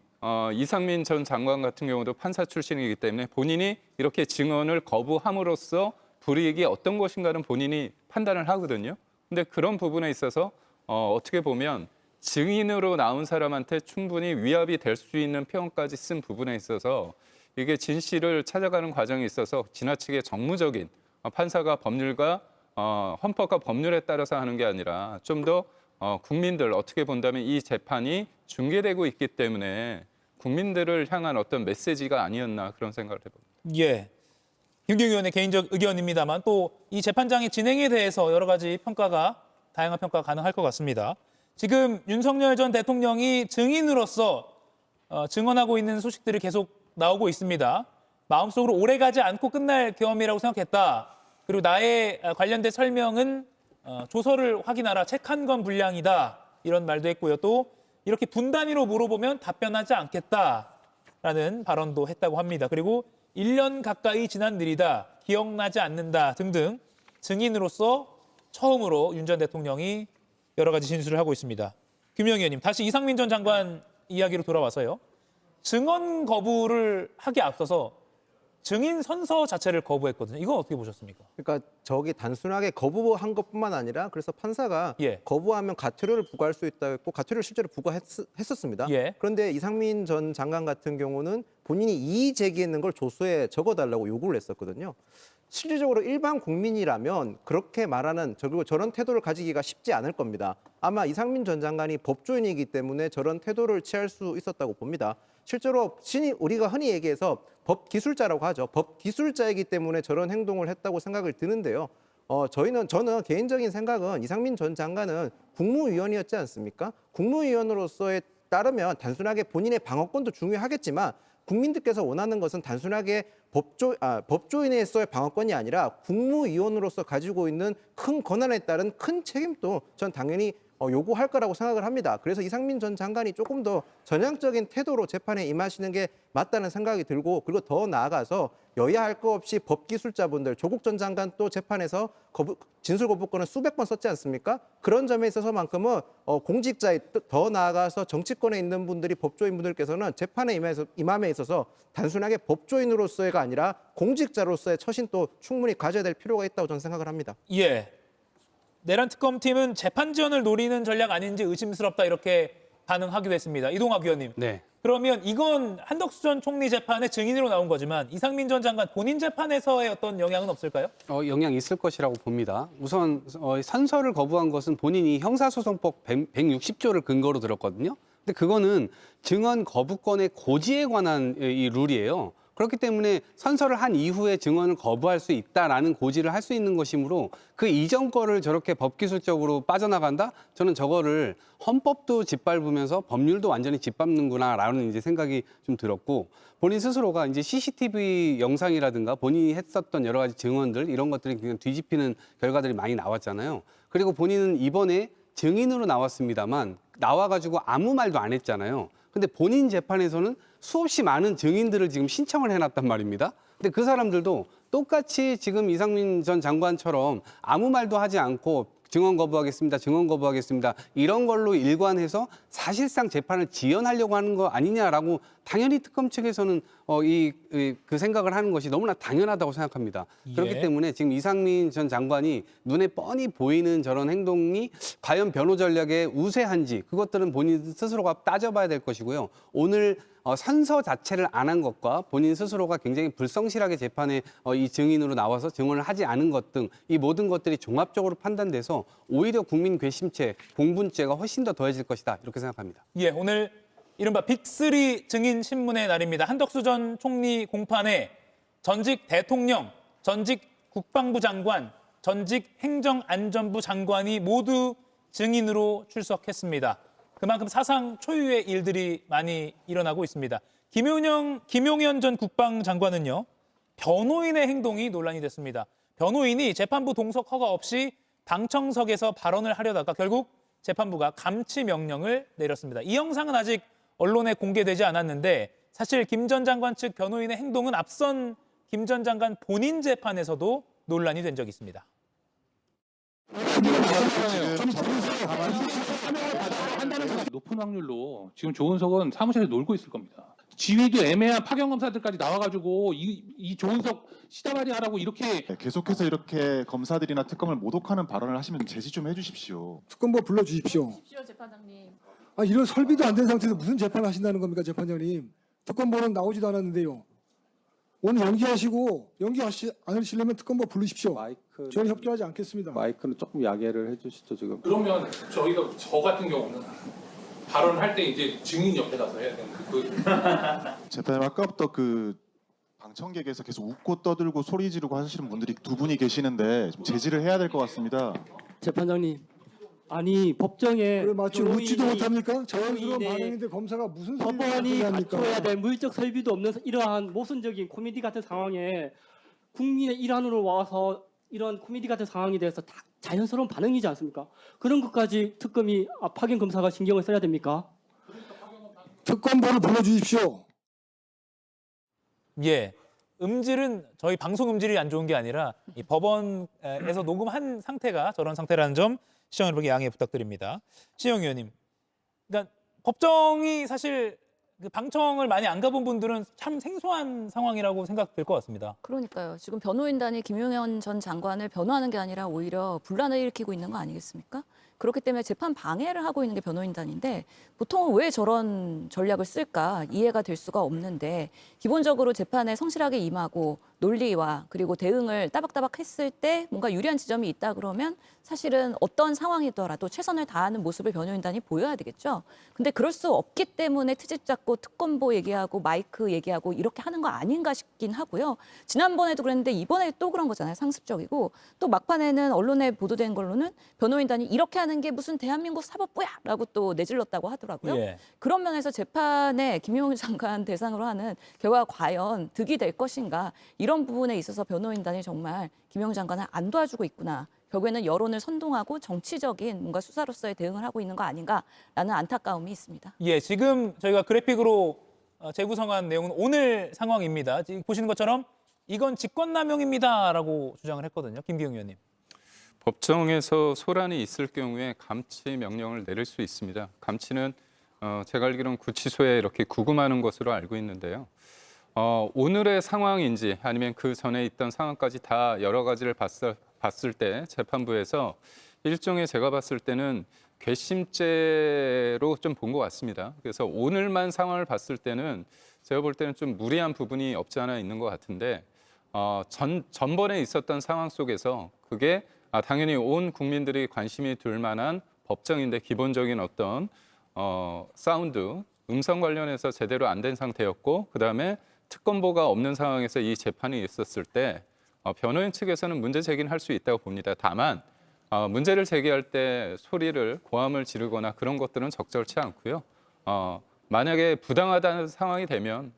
이상민 전 장관 같은 경우도 판사 출신이기 때문에 본인이 이렇게 증언을 거부함으로써 불이익이 어떤 것인가는 본인이 판단을 하거든요. 근데 그런 부분에 있어서 어떻게 보면 증인으로 나온 사람한테 충분히 위압이 될 수 있는 표현까지 쓴 부분에 있어서 이게 진실을 찾아가는 과정에 있어서 지나치게 정무적인 판사가 법률과 헌법과 법률에 따라서 하는 게 아니라 좀 더 국민들 어떻게 본다면 이 재판이 중계되고 있기 때문에 국민들을 향한 어떤 메시지가 아니었나 그런 생각을 해봅니다. 예. 김경희 의원의 개인적 의견입니다만 또 이 재판장의 진행에 대해서 여러 가지 다양한 평가가 가능할 것 같습니다. 지금 윤석열 전 대통령이 증인으로서 증언하고 있는 소식들이 계속 나오고 있습니다. 마음속으로 오래가지 않고 끝날 경험이라고 생각했다. 그리고 나의 관련된 설명은 조서를 확인하라. 책 한 권 분량이다. 이런 말도 했고요. 또 이렇게 분단위로 물어보면 답변하지 않겠다라는 발언도 했다고 합니다. 그리고 1년 가까이 지난 일이다. 기억나지 않는다 등등 증인으로서 처음으로 윤 전 대통령이 여러 가지 진술을 하고 있습니다. 김영희 의원님, 다시 이상민 전 장관 이야기로 돌아와서요. 증언 거부를 하기 앞서서 증인 선서 자체를 거부했거든요. 이건 어떻게 보셨습니까? 그러니까 저기 단순하게 거부한 것뿐만 아니라 그래서 판사가 예. 거부하면 가태료를 부과할 수 있다고 했고 가태료를 실제로 부과했었습니다. 예. 그런데 이상민 전 장관 같은 경우는 본인이 이의 제기했는 걸 조서에 적어달라고 요구를 했었거든요. 실질적으로 일반 국민이라면 그렇게 말하는 그리고 저런 태도를 가지기가 쉽지 않을 겁니다. 아마 이상민 전 장관이 법조인이기 때문에 저런 태도를 취할 수 있었다고 봅니다. 실제로 우리가 흔히 얘기해서 법기술자라고 하죠. 법기술자이기 때문에 저런 행동을 했다고 생각을 드는데요. 저는 개인적인 생각은 이상민 전 장관은 국무위원이었지 않습니까? 국무위원으로서에 따르면 단순하게 본인의 방어권도 중요하겠지만 국민들께서 원하는 것은 단순하게 법조인으로서의 방어권이 아니라 국무위원으로서 가지고 있는 큰 권한에 따른 큰 책임도 전 당연히 요구할 거라고 생각을 합니다. 그래서 이상민 전 장관이 조금 더 전향적인 태도로 재판에 임하시는 게 맞다는 생각이 들고 그리고 더 나아가서 여야 할 거 없이 법기술자분들 조국 전 장관 또 재판에서 진술 거부권을 수백 번 썼지 않습니까? 그런 점에 있어서만큼은 공직자에 더 나아가서 정치권에 있는 분들이 법조인분들께서는 재판에 임함에 있어서 단순하게 법조인으로서가 아니라 공직자로서의 처신 또 충분히 가져야 될 필요가 있다고 저는 생각을 합니다. 예. 내란 특검팀은 재판 지연을 노리는 전략 아닌지 의심스럽다 이렇게 반응하기도 했습니다. 이동학 위원님. 네. 그러면 이건 한덕수 전 총리 재판의 증인으로 나온 거지만 이상민 전 장관 본인 재판에서의 어떤 영향은 없을까요? 영향이 있을 것이라고 봅니다. 우선 선서를 거부한 것은 본인이 형사소송법 160조를 근거로 들었거든요. 근데 그거는 증언 거부권의 고지에 관한 이 룰이에요. 그렇기 때문에 선서를 한 이후에 증언을 거부할 수 있다라는 고지를 할 수 있는 것이므로 그 이전 거를 저렇게 법기술적으로 빠져나간다? 저는 저거를 헌법도 짓밟으면서 법률도 완전히 짓밟는구나라는 이제 생각이 좀 들었고 본인 스스로가 이제 CCTV 영상이라든가 본인이 했었던 여러 가지 증언들 이런 것들이 그냥 뒤집히는 결과들이 많이 나왔잖아요. 그리고 본인은 이번에 증인으로 나왔습니다만 나와가지고 아무 말도 안 했잖아요. 근데 본인 재판에서는 수없이 많은 증인들을 지금 신청을 해놨단 말입니다. 근데 그 사람들도 똑같이 지금 이상민 전 장관처럼 아무 말도 하지 않고 증언 거부하겠습니다. 증언 거부하겠습니다. 이런 걸로 일관해서 사실상 재판을 지연하려고 하는 거 아니냐라고 당연히 특검 측에서는 그 생각을 하는 것이 너무나 당연하다고 생각합니다. 그렇기 예. 때문에 지금 이상민 전 장관이 눈에 뻔히 보이는 저런 행동이 과연 변호 전략에 우세한지 그것들은 본인 스스로가 따져봐야 될 것이고요. 오늘 선서 자체를 안 한 것과 본인 스스로가 굉장히 불성실하게 재판에 이 증인으로 나와서 증언을 하지 않은 것 등 이 모든 것들이 종합적으로 판단돼서 오히려 국민 괘씸죄, 공분죄가 훨씬 더 더해질 것이다 이렇게 생각합니다. 예, 오늘 이른바 빅3 증인 신문의 날입니다. 한덕수 전 총리 공판에 전직 대통령, 전직 국방부 장관, 전직 행정안전부 장관이 모두 증인으로 출석했습니다. 그만큼 사상 초유의 일들이 많이 일어나고 있습니다. 김용현 전 국방장관은요, 변호인의 행동이 논란이 됐습니다. 변호인이 재판부 동석 허가 없이 방청석에서 발언을 하려다가 결국 재판부가 감치 명령을 내렸습니다. 이 영상은 아직 언론에 공개되지 않았는데 사실 김 전 장관 측 변호인의 행동은 앞선 김 전 장관 본인 재판에서도 논란이 된 적이 있습니다. 높은 확률로 지금 조은석은 사무실에 놀고 있을 겁니다. 지위도 애매한 파견 검사들까지 나와가지고 이 조은석 시다발이 하라고 이렇게 계속해서 이렇게 검사들이나 특검을 모독하는 발언을 하시면 제시 좀 해주십시오. 특검법 불러주십시오. 재판장님. 이런 설비도 안 된 상태에서 무슨 재판을 하신다는 겁니까, 재판장님? 특검법은 나오지도 않았는데요. 오늘 연기하시고 연기 안 하시려면 특검법 부르십시오. 저는 협조하지 않겠습니다. 마이크는 조금 야기를 해주시죠 지금. 그러면 저희가 저 같은 경우는 발언할 때 이제 증인 옆에 가서 해야 되는 재판장님 아까부터 그 방청객에서 계속 웃고 떠들고 소리 지르고 하시는 분들이 두 분이 계시는데 좀 제지를 해야 될 것 같습니다. 재판장님, 아니 법정에 왜 마치 웃지도 못합니까? 자연스러운 변호인의 반응인데 검사가 무슨 법원이 합니까? 갖춰야 될 물적 설비도 없는 이러한 모순적인 코미디 같은 상황에 국민의 일환으로 와서 이런 코미디 같은 상황에 대해서 다 자연스러운 반응이지 않습니까? 그런 것까지 특검이 파견 검사가 신경을 써야 됩니까? 특검법을 불러주십시오. 예, 음질은 저희 방송 음질이 안 좋은 게 아니라 이 법원에서 녹음한 상태가 저런 상태라는 점 시청 여러분께 양해 부탁드립니다. 시영 의원님, 그러니까 법정이 사실 그 방청을 많이 안 가본 분들은 참 생소한 상황이라고 생각될 것 같습니다. 그러니까요. 지금 변호인단이 김용현 전 장관을 변호하는 게 아니라 오히려 분란을 일으키고 있는 거 아니겠습니까? 그렇기 때문에 재판 방해를 하고 있는 게 변호인단인데 보통은 왜 저런 전략을 쓸까 이해가 될 수가 없는데 기본적으로 재판에 성실하게 임하고 논리와 그리고 대응을 따박따박 했을 때 뭔가 유리한 지점이 있다 그러면 사실은 어떤 상황이더라도 최선을 다하는 모습을 변호인단이 보여야 되겠죠. 근데 그럴 수 없기 때문에 트집 잡고 특검보 얘기하고 마이크 얘기하고 이렇게 하는 거 아닌가 싶긴 하고요. 지난번에도 그랬는데 이번에 또 그런 거잖아요. 상습적이고 또 막판에는 언론에 보도된 걸로는 변호인단이 이렇게 하는 게 무슨 대한민국 사법부야라고 또 내질렀다고 하더라고요. 예. 그런 면에서 재판에 김용현 장관 대상으로 하는 결과가 과연 득이 될 것인가 이런 부분에 있어서 변호인단이 정말 김용현 장관을 안 도와주고 있구나. 결국에는 여론을 선동하고 정치적인 뭔가 수사로서의 대응을 하고 있는 거 아닌가라는 안타까움이 있습니다. 예, 지금 저희가 그래픽으로 재구성한 내용은 오늘 상황입니다. 지금 보시는 것처럼 이건 직권남용입니다라고 주장을 했거든요. 김기웅 의원님. 법정에서 소란이 있을 경우에 감치 명령을 내릴 수 있습니다. 감치는 제가 알기로는 구치소에 이렇게 구금하는 것으로 알고 있는데요. 오늘의 상황인지 아니면 그 전에 있던 상황까지 다 여러 가지를 봤을 때 재판부에서 일종의 제가 봤을 때는 괘씸죄로 좀 본 것 같습니다. 그래서 오늘만 상황을 봤을 때는 제가 볼 때는 좀 무리한 부분이 없지 않아 있는 것 같은데 전번에 있었던 상황 속에서 그게 당연히 온 국민들이 관심이 둘 만한 법정인데 기본적인 어떤 사운드, 음성 관련해서 제대로 안 된 상태였고 그다음에 특검보가 없는 상황에서 이 재판이 있었을 때 변호인 측에서는 문제 제기는 할 수 있다고 봅니다. 다만 문제를 제기할 때 소리를 고함을 지르거나 그런 것들은 적절치 않고요. 만약에 부당하다는 상황이 되면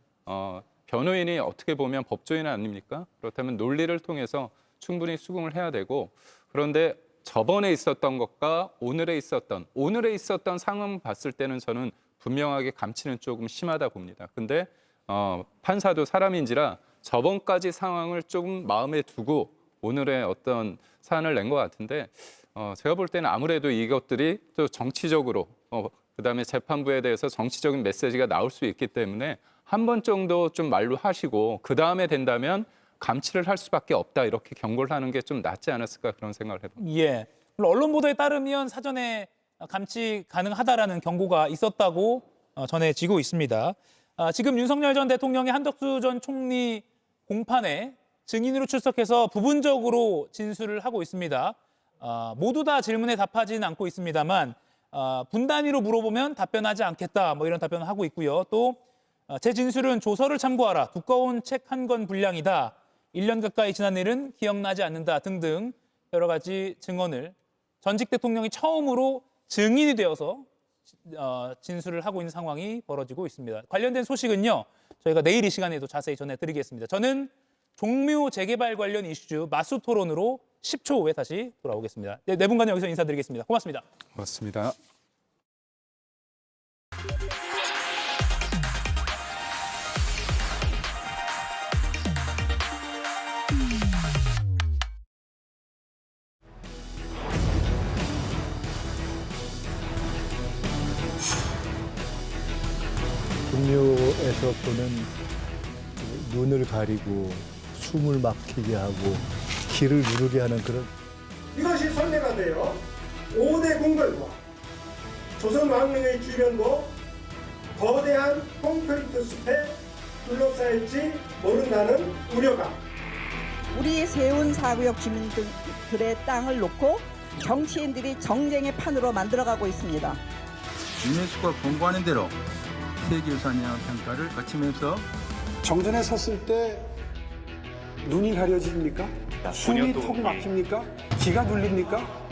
변호인이 어떻게 보면 법조인 아닙니까? 그렇다면 논리를 통해서 충분히 수긍을 해야 되고 그런데 저번에 있었던 것과 오늘에 있었던 상황 봤을 때는 저는 분명하게 감치는 조금 심하다 봅니다. 근데 판사도 사람인지라 저번까지 상황을 조금 마음에 두고 오늘의 어떤 사안을 낸 것 같은데 제가 볼 때는 아무래도 이것들이 또 정치적으로 그다음에 재판부에 대해서 정치적인 메시지가 나올 수 있기 때문에 한 번 정도 좀 만류하시고 그다음에 된다면 감치를 할 수밖에 없다 이렇게 경고를 하는 게 좀 낫지 않았을까 그런 생각을 해봅니다. 예. 물론 언론 보도에 따르면 사전에 감치 가능하다라는 경고가 있었다고 전해지고 있습니다. 지금 윤석열 전 대통령이 한덕수 전 총리 공판에 증인으로 출석해서 부분적으로 진술을 하고 있습니다. 모두 다 질문에 답하지는 않고 있습니다만 분단위로 물어보면 답변하지 않겠다 뭐 이런 답변을 하고 있고요. 또 제 진술은 조서를 참고하라. 두꺼운 책 한 권 분량이다. 1년 가까이 지난 일은 기억나지 않는다 등등 여러 가지 증언을 전직 대통령이 처음으로 증인이 되어서 진술을 하고 있는 상황이 벌어지고 있습니다. 관련된 소식은요. 저희가 내일 이 시간에도 자세히 전해드리겠습니다. 저는 종묘 재개발 관련 이슈 마수 토론으로 10초 후에 다시 돌아오겠습니다. 네 분간 여기서 인사드리겠습니다. 고맙습니다. 고맙습니다. 종묘에서 보는 눈을 가리고 숨을 막히게 하고 길을 누르게 하는 그런 이것이 선례가 되어 5대 궁궐과 조선 왕릉의 주변도 거대한 콘크리트 숲에 둘러싸일지 모른다는 우려가 우리 세운 4구역 주민들의 땅을 놓고 정치인들이 정쟁의 판으로 만들어가고 있습니다. 유네스코가 권고하는 대로 세계유산 영향 평가를 거치면서 정전에 섰을 때 눈이 가려집니까? 숨이 턱 막힙니까? 기가 눌립니까?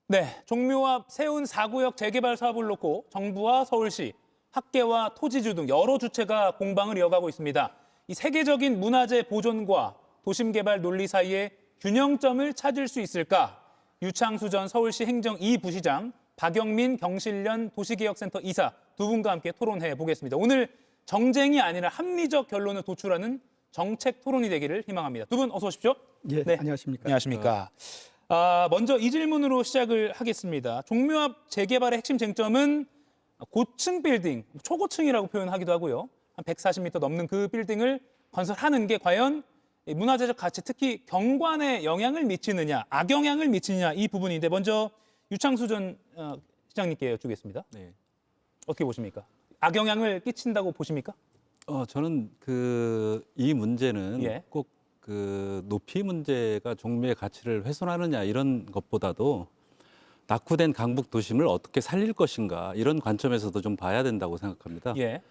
네, 종묘 앞 세운 4구역 재개발 사업을 놓고 정부와 서울시, 학계와 토지주 등 여러 주체가 공방을 이어가고 있습니다. 이 세계적인 문화재 보존과 도심 개발 논리 사이에 균형점을 찾을 수 있을까? 유창수 전 서울시 행정 2부시장, 박영민 경실련 도시개혁센터 이사 두 분과 함께 토론해 보겠습니다. 오늘 정쟁이 아니라 합리적 결론을 도출하는 정책 토론이 되기를 희망합니다. 두 분 어서 오십시오. 예, 네, 안녕하십니까. 안녕하십니까. 먼저 이 질문으로 시작을 하겠습니다. 종묘 앞 재개발의 핵심 쟁점은 고층 빌딩, 초고층이라고 표현하기도 하고요. 한 140m 넘는 그 빌딩을 건설하는 게 과연 문화재적 가치, 특히 경관에 영향을 미치느냐, 악영향을 미치느냐 이 부분인데 먼저 유창수 전 시장님께 여쭈겠습니다. 네. 어떻게 보십니까? 악영향을 끼친다고 보십니까? 저는 이 문제는 예. 꼭 높이 문제가 종묘의 가치를 훼손하느냐 이런 것보다도 낙후된 강북 도심을 어떻게 살릴 것인가 이런 관점에서도 좀 봐야 된다고 생각합니다. 예.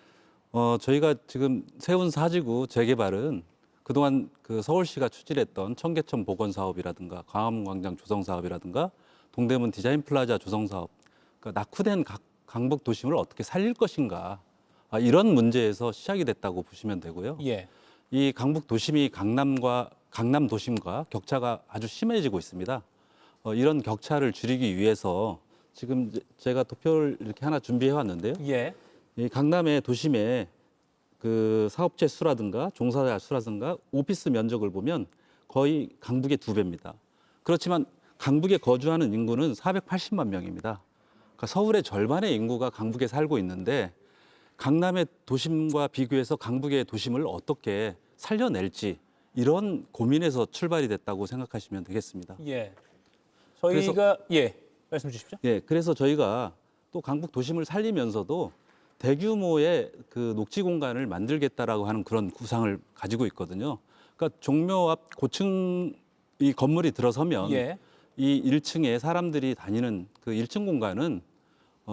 저희가 지금 세운 4지구 재개발은 그동안 서울시가 추진했던 청계천 복원 사업이라든가 광화문광장 조성 사업이라든가 동대문 디자인 플라자 조성 사업, 그러니까 낙후된 강북 도심을 어떻게 살릴 것인가 이런 문제에서 시작이 됐다고 보시면 되고요. 예. 이 강북 도심이 강남 도심과 격차가 아주 심해지고 있습니다. 이런 격차를 줄이기 위해서 지금 제가 도표를 이렇게 하나 준비해 왔는데요. 예. 이 강남의 도심의 사업체 수라든가 종사자 수라든가 오피스 면적을 보면 거의 강북의 2배입니다. 그렇지만 강북에 거주하는 인구는 480만 명입니다. 그러니까 서울의 절반의 인구가 강북에 살고 있는데 강남의 도심과 비교해서 강북의 도심을 어떻게 살려낼지 이런 고민에서 출발이 됐다고 생각하시면 되겠습니다. 예. 저희가 예. 말씀 주십시오. 예, 그래서 저희가 또 강북 도심을 살리면서도 대규모의 그 녹지 공간을 만들겠다라고 하는 그런 구상을 가지고 있거든요. 그러니까 종묘 앞 고층 이 건물이 들어서면 예. 이 1층에 사람들이 다니는 그 1층 공간은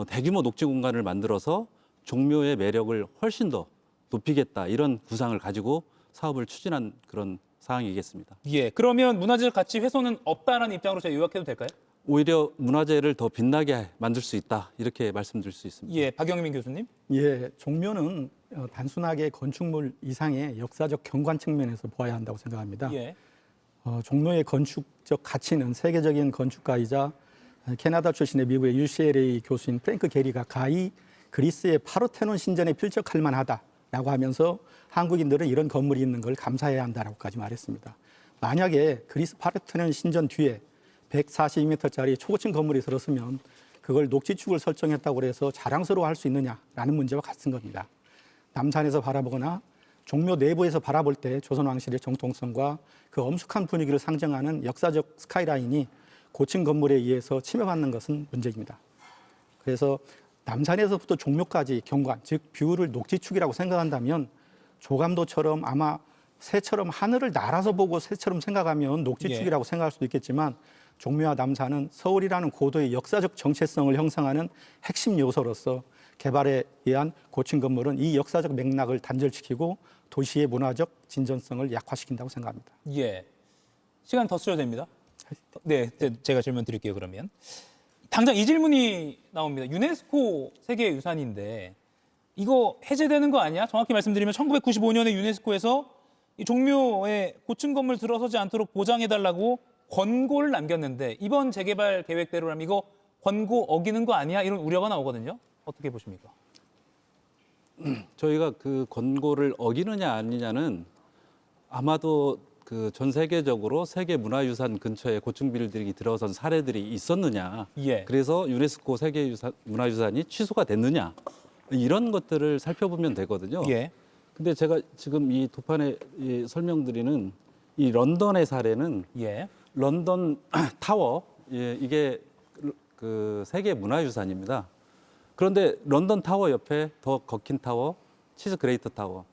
대규모 녹지 공간을 만들어서 종묘의 매력을 훨씬 더 높이겠다 이런 구상을 가지고 사업을 추진한 그런 사항이겠습니다. 예. 그러면 문화재적 가치 훼손은 없다라는 입장으로 제가 요약해도 될까요? 오히려 문화재를 더 빛나게 만들 수 있다 이렇게 말씀드릴 수 있습니다. 예. 박영민 교수님. 예, 종묘는 단순하게 건축물 이상의 역사적 경관 측면에서 보아야 한다고 생각합니다. 예. 종묘의 건축적 가치는 세계적인 건축가이자 캐나다 출신의 미국의 UCLA 교수인 프랭크 게리가 가히 그리스의 파르테논 신전에 필적할 만하다라고 하면서 한국인들은 이런 건물이 있는 걸 감사해야 한다라고까지 말했습니다. 만약에 그리스 파르테논 신전 뒤에 142m짜리 초고층 건물이 들었으면 그걸 녹지축을 설정했다고 해서 자랑스러워할 수 있느냐라는 문제와 같은 겁니다. 남산에서 바라보거나 종묘 내부에서 바라볼 때 조선 왕실의 정통성과 그 엄숙한 분위기를 상징하는 역사적 스카이라인이 고층 건물에 의해서 침해받는 것은 문제입니다. 그래서 남산에서부터 종묘까지 경관, 즉 뷰를 녹지축이라고 생각한다면 조감도처럼 아마 새처럼 하늘을 날아서 보고 새처럼 생각하면 녹지축이라고 생각할 수도 있겠지만 종묘와 남산은 서울이라는 고도의 역사적 정체성을 형성하는 핵심 요소로서 개발에 의한 고층 건물은 이 역사적 맥락을 단절시키고 도시의 문화적 진전성을 약화시킨다고 생각합니다. 예. 시간 더 쓰셔도 됩니다. 네, 제가 질문 드릴게요, 그러면. 당장 이 질문이 나옵니다. 유네스코 세계유산인데 이거 해제되는 거 아니야? 정확히 말씀드리면 1995년에 유네스코에서 이 종묘에 고층 건물 들어서지 않도록 보장해달라고 권고를 남겼는데 이번 재개발 계획대로라면 이거 권고 어기는 거 아니야? 이런 우려가 나오거든요. 어떻게 보십니까? 저희가 그 권고를 어기느냐 아니냐는 아마도 그 전 세계적으로 세계 문화유산 근처에 고층 빌딩이 들어선 사례들이 있었느냐, 예. 그래서 유네스코 세계 문화유산이 취소가 됐느냐 이런 것들을 살펴보면 되거든요. 예. 근데 제가 지금 이 도판에 설명드리는 이 런던의 사례는 예. 런던 타워, 이게 그 세계 문화유산입니다. 그런데 런던 타워 옆에 더 거킨 타워, 치즈 그레이터 타워.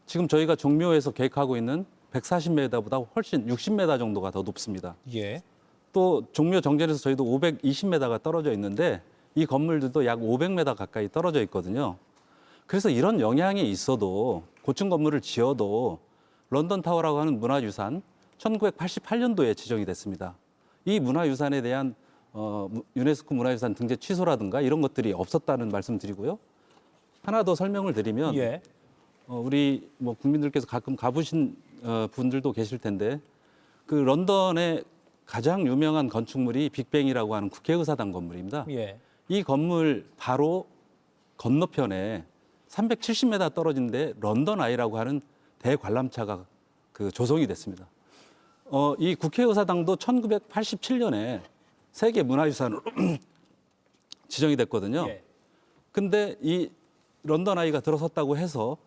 지금 저희가 종묘에서 계획하고 있는 140m보다 훨씬 60m 정도가 더 높습니다. 예. 또 종묘 정전에서 저희도 520m가 떨어져 있는데 이 건물들도 약 500m 가까이 떨어져 있거든요. 그래서 이런 영향이 있어도 고층 건물을 지어도 런던 타워라고 하는 문화유산 1988년도에 지정이 됐습니다. 이 문화유산에 대한 유네스코 문화유산 등재 취소라든가 이런 것들이 없었다는 말씀드리고요. 하나 더 설명을 드리면 예. 우리 뭐 국민들께서 가끔 가보신 분들도 계실 텐데 그 런던의 가장 유명한 건축물이 빅뱅이라고 하는 국회의사당 건물입니다. 예. 이 건물 바로 건너편에 370m 떨어진 데 런던 아이라고 하는 대관람차가 그 조성이 됐습니다. 이 국회의사당도 1987년에 세계 문화유산으로 지정이 됐거든요. 예. 근데 이 런던 아이가 들어섰다고 해서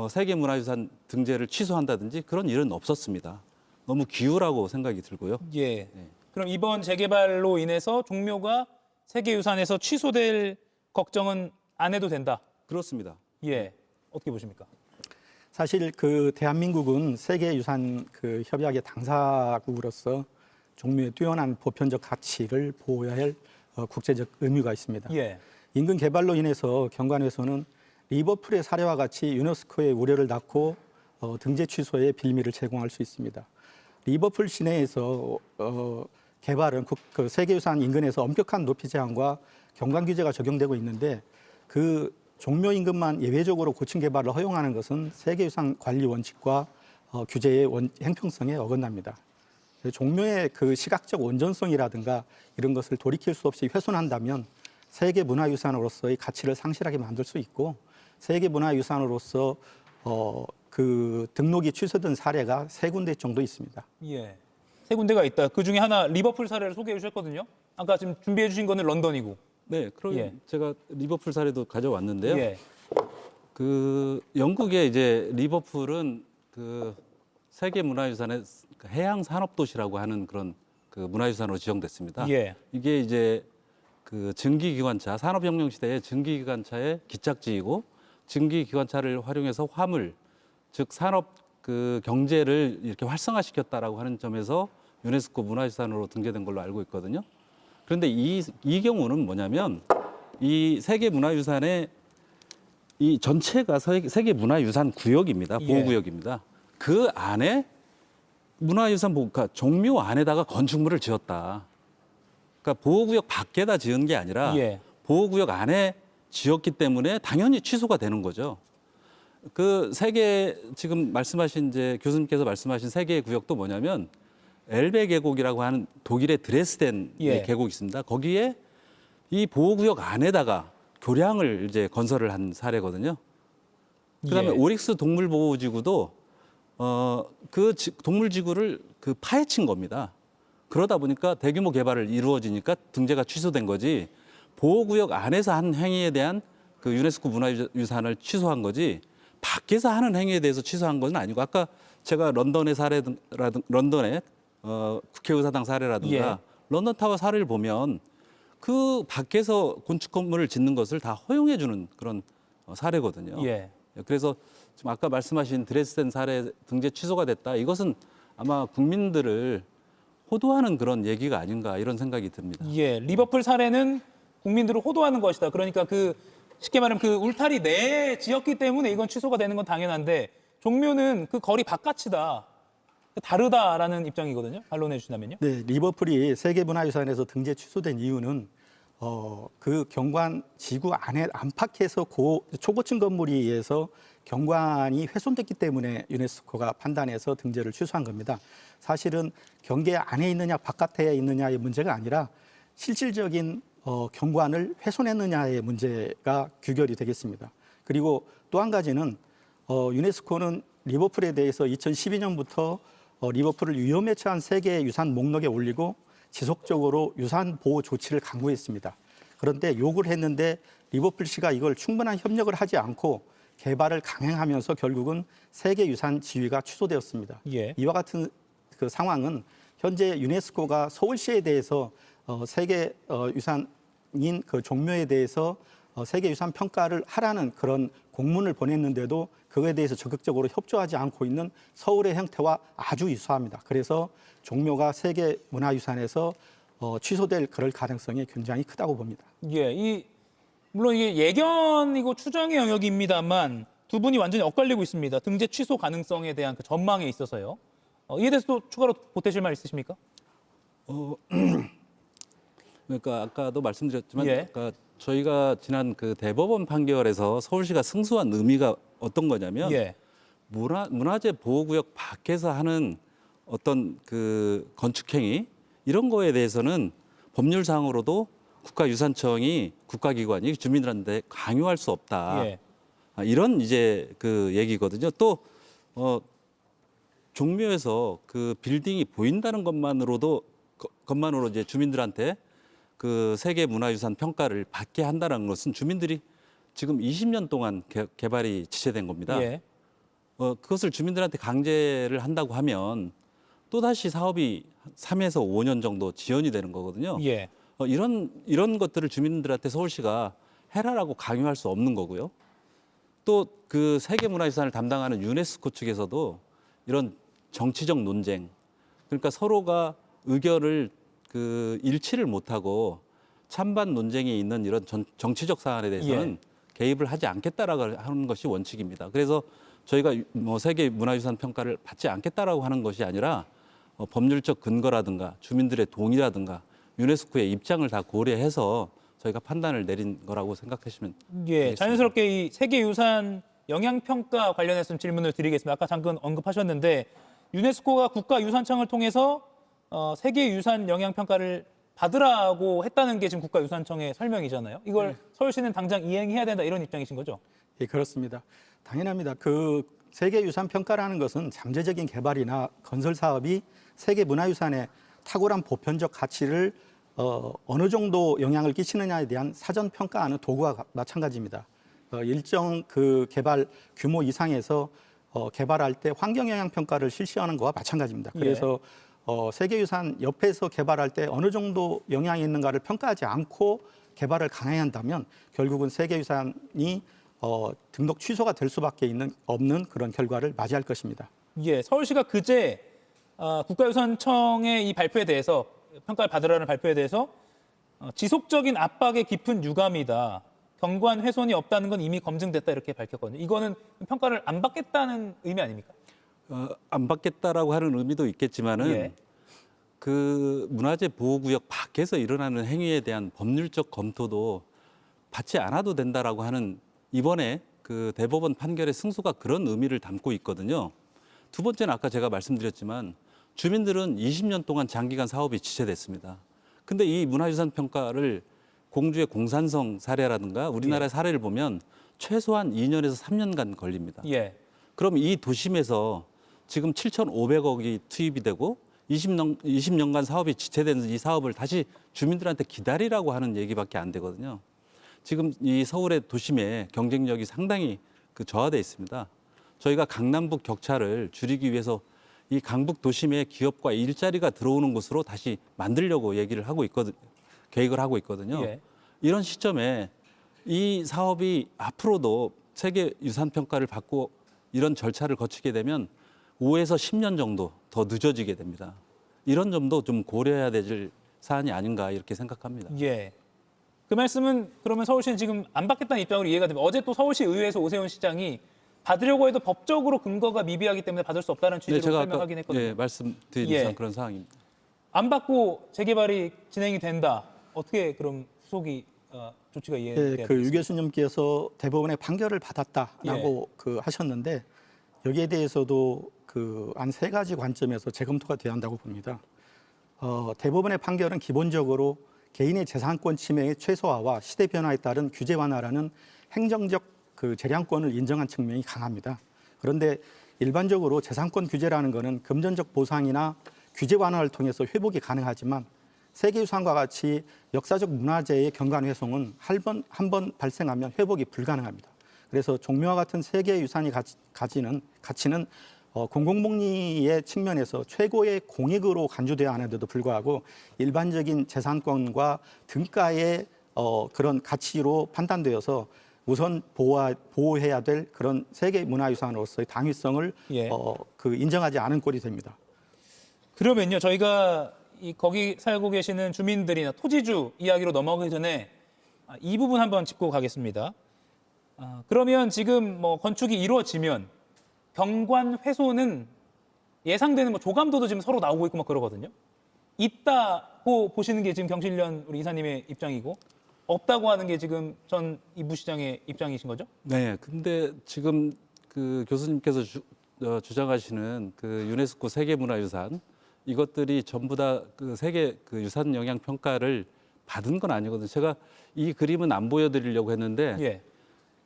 세계 문화유산 등재를 취소한다든지 그런 일은 없었습니다. 너무 기우라고 생각이 들고요. 예. 그럼 이번 재개발로 인해서 종묘가 세계유산에서 취소될 걱정은 안 해도 된다. 그렇습니다. 예. 어떻게 보십니까? 사실 그 대한민국은 세계유산 그 협약의 당사국으로서 종묘의 뛰어난 보편적 가치를 보호해야 할 국제적 의무가 있습니다. 예. 인근 개발로 인해서 경관에서는 리버풀의 사례와 같이 유네스코의 우려를 낳고 등재 취소의 빌미를 제공할 수 있습니다. 리버풀 시내에서 개발은 그 세계유산 인근에서 엄격한 높이 제한과 경관 규제가 적용되고 있는데 그 종묘 인근만 예외적으로 고층 개발을 허용하는 것은 세계유산 관리 원칙과 규제의 형평성에 어긋납니다. 종묘의 그 시각적 온전성이라든가 이런 것을 돌이킬 수 없이 훼손한다면 세계 문화유산으로서의 가치를 상실하게 만들 수 있고 세계 문화유산으로서 그 등록이 취소된 사례가 3군데 정도 있습니다. 예. 3군데가 있다. 그 중에 하나 리버풀 사례를 소개해 주셨거든요. 아까 지금 준비해 주신 거는 런던이고. 네, 그럼 예. 제가 리버풀 사례도 가져왔는데요. 예. 그 영국의 이제 리버풀은 그 세계 문화유산의 해양 산업 도시라고 하는 그런 그 문화유산으로 지정됐습니다. 예. 이게 이제 그 증기기관차, 산업혁명 시대의 증기기관차의 기착지이고 증기기관차를 활용해서 화물, 즉 산업 그 경제를 이렇게 활성화시켰다라고 하는 점에서 유네스코 문화유산으로 등재된 걸로 알고 있거든요. 그런데 이 경우는 뭐냐면 이 세계 문화유산의 이 전체가 세계 문화유산 구역입니다. 보호구역입니다. 그 안에 문화유산 그러니까 종묘 안에다가 건축물을 지었다. 그러니까 보호구역 밖에다 지은 게 아니라 보호구역 안에 지었기 때문에 당연히 취소가 되는 거죠. 그 세계 지금 말씀하신 이제 교수님께서 말씀하신 세계 구역도 뭐냐면 엘베 계곡이라고 하는 독일의 드레스덴 계곡이 있습니다. 거기에 이 보호구역 안에다가 교량을 이제 건설을 한 사례거든요. 그다음에 오릭스 동물보호지구도 그 동물지구를 그 파헤친 겁니다. 그러다 보니까 대규모 개발을 이루어지니까 등재가 취소된 거지. 보호구역 안에서 한 행위에 대한 그 유네스코 문화유산을 취소한 거지. 밖에서 하는 행위에 대해서 취소한 건 아니고 아까 제가 런던의 사례라든 런던의 국회의사당 사례라든가 런던타워 사례를 보면 그 밖에서 건축 건물을 짓는 것을 다 허용해 주는 그런 사례거든요. 그래서 지금 아까 말씀하신 드레스덴 사례 등재 취소가 됐다. 이것은 아마 국민들을 호도하는 그런 얘기가 아닌가 이런 생각이 듭니다. 리버풀 사례는 국민들을 호도하는 것이다. 그러니까 그 쉽게 말하면 그 울타리 내에 지었기 때문에 이건 취소가 되는 건 당연한데 종묘는 그 거리 바깥이다. 다르다라는 입장이거든요. 반론해 주신다면요. 네, 리버풀이 세계문화유산에서 등재 취소된 이유는 그 경관 지구 안에 안팎에서 초고층 건물에 의해서 경관이 훼손됐기 때문에 유네스코가 판단해서 등재를 취소한 겁니다. 사실은 경계 안에 있느냐 바깥에 있느냐의 문제가 아니라 실질적인 경관을 훼손했느냐의 문제가 규결이 되겠습니다. 그리고 또 한 가지는 유네스코는 리버풀에 대해서 2012년부터 리버풀을 위험에 처한 세계유산 목록에 올리고 지속적으로 유산 보호 조치를 강구했습니다. 그런데 요구를 했는데 리버풀시가 이걸 충분한 협력을 하지 않고 개발을 강행하면서 결국은 세계유산 지위가 취소되었습니다. 이와 같은 그 상황은 현재 유네스코가 서울시에 대해서 세계유산인 그 종묘에 대해서 세계유산 평가를 하라는 그런 공문을 보냈는데도 그거에 대해서 적극적으로 협조하지 않고 있는 서울의 형태와 아주 유사합니다. 그래서 종묘가 세계문화유산에서 취소될 그럴 가능성이 굉장히 크다고 봅니다. 물론 이게 예견이고 추정의 영역입니다만 두 분이 완전히 엇갈리고 있습니다. 등재 취소 가능성에 대한 그 전망에 있어서요. 이에 대해서 또 추가로 보태실 말 있으십니까? 그러니까 아까도 말씀드렸지만 그러니까 저희가 지난 그 대법원 판결에서 서울시가 승소한 의미가 어떤 거냐면 문화재 보호구역 밖에서 하는 어떤 그 건축행위 이런 거에 대해서는 법률상으로도 국가유산청이 국가기관이 주민들한테 강요할 수 없다. 이런 이제 그 얘기거든요. 또 종묘에서 그 빌딩이 보인다는 것만으로 이제 주민들한테 그 세계문화유산 평가를 받게 한다는 것은 주민들이 지금 20년 동안 개발이 지체된 겁니다. 그것을 주민들한테 강제를 한다고 하면 또다시 사업이 3에서 5년 정도 지연이 되는 거거든요. 이런 것들을 주민들한테 서울시가 해라라고 강요할 수 없는 거고요. 또 그 세계문화유산을 담당하는 유네스코 측에서도 이런 정치적 논쟁, 그러니까 서로가 의견을 그 일치를 못하고 찬반 논쟁이 있는 이런 정치적 사안에 대해서는 개입을 하지 않겠다라고 하는 것이 원칙입니다. 그래서 저희가 뭐 세계 문화유산 평가를 받지 않겠다라고 하는 것이 아니라 법률적 근거라든가 주민들의 동의라든가 유네스코의 입장을 다 고려해서 저희가 판단을 내린 거라고 생각하시면 되겠습니다. 자연스럽게 이 세계유산 영향평가 관련해서 질문을 드리겠습니다. 아까 잠깐 언급하셨는데 유네스코가 국가유산청을 통해서 세계유산 영향평가를 받으라고 했다는 게 지금 국가유산청의 설명이잖아요. 이걸 서울시는 당장 이행해야 된다 이런 입장이신 거죠? 예, 그렇습니다. 당연합니다. 그 세계유산 평가라는 것은 잠재적인 개발이나 건설 사업이 세계문화유산의 탁월한 보편적 가치를 어느 정도 영향을 끼치느냐에 대한 사전 평가하는 도구와 마찬가지입니다. 일정 그 개발 규모 이상에서 개발할 때 환경영향평가를 실시하는 것과 마찬가지입니다. 그래서 세계유산 옆에서 개발할 때 어느 정도 영향이 있는가를 평가하지 않고 개발을 강행한다면 결국은 세계유산이 등록 취소가 될 수밖에 없는 그런 결과를 맞이할 것입니다. 예, 서울시가 그제 국가유산청의 이 발표에 대해서 평가를 받으라는 발표에 대해서 지속적인 압박의 깊은 유감이다. 경관 훼손이 없다는 건 이미 검증됐다 이렇게 밝혔거든요. 이거는 평가를 안 받겠다는 의미 아닙니까? 안 받겠다라고 하는 의미도 있겠지만은 예. 그 문화재 보호구역 밖에서 일어나는 행위에 대한 법률적 검토도 받지 않아도 된다라고 하는 이번에 그 대법원 판결의 승소가 그런 의미를 담고 있거든요. 두 번째는 아까 제가 말씀드렸지만 주민들은 20년 동안 장기간 사업이 지체됐습니다. 근데 이 문화유산 평가를 공주의 공산성 사례라든가 우리나라의 사례를 보면 최소한 2년에서 3년간 걸립니다. 예. 그럼 이 도심에서 지금 7,500억이 투입이 되고 20년간 사업이 지체된 이 사업을 다시 주민들한테 기다리라고 하는 얘기밖에 안 되거든요. 지금 이 서울의 도심의 경쟁력이 상당히 저하돼 있습니다. 저희가 강남북 격차를 줄이기 위해서 이 강북 도심의 기업과 일자리가 들어오는 곳으로 다시 만들려고 얘기를 하고 있거든요. 계획을 하고 있거든요. 예. 이런 시점에 이 사업이 앞으로도 세계 유산 평가를 받고 이런 절차를 거치게 되면 5에서 10년 정도 더 늦어지게 됩니다. 이런 점도 좀 고려해야 될 사안이 아닌가 이렇게 생각합니다. 예. 그 말씀은 그러면 서울시는 지금 안 받겠다는 입장으로 이해가 되면 어제 또 서울시 의회에서 오세훈 시장이 받으려고 해도 법적으로 근거가 미비하기 때문에 받을 수 없다는 취지로 제가 설명하긴 했거든요. 예, 말씀드린 이상 그런 상황입니다. 안 받고 재개발이 진행이 된다. 어떻게 그럼 후속이 조치가 이해돼야 그 유 교수님께서 대법원의 판결을 받았다라고 하셨는데 여기에 대해서도 한 3가지 관점에서 재검토가 돼야 한다고 봅니다. 대법원의 판결은 기본적으로 개인의 재산권 침해의 최소화와 시대 변화에 따른 규제 완화라는 행정적 재량권을 인정한 측면이 강합니다. 그런데 일반적으로 재산권 규제라는 것은 금전적 보상이나 규제 완화를 통해서 회복이 가능하지만 세계유산과 같이 역사적 문화재의 경관 훼손은 한 번 발생하면 회복이 불가능합니다. 그래서 종묘와 같은 세계유산이 가지는 가치는 공공복리의 측면에서 최고의 공익으로 간주되어야 하는데도 불구하고 일반적인 재산권과 등가의 그런 가치로 판단되어서 우선 보호해야 될 그런 세계문화유산으로서의 당위성을 인정하지 않은 꼴이 됩니다. 그러면요, 저희가 거기 살고 계시는 주민들이나 토지주 이야기로 넘어가기 전에 이 부분 한번 짚고 가겠습니다. 그러면 지금 건축이 이루어지면 경관 훼손은 예상되는 조감도도 지금 서로 나오고 있고 그러거든요. 있다고 보시는 게 지금 경실련 우리 이사님의 입장이고 없다고 하는 게 지금 전 이부 시장의 입장이신 거죠? 네, 근데 지금 그 교수님께서 주장하시는 그 유네스코 세계문화유산 이것들이 전부 다 그 세계 유산 영향 평가를 받은 건 아니거든요. 제가 이 그림은 안 보여드리려고 했는데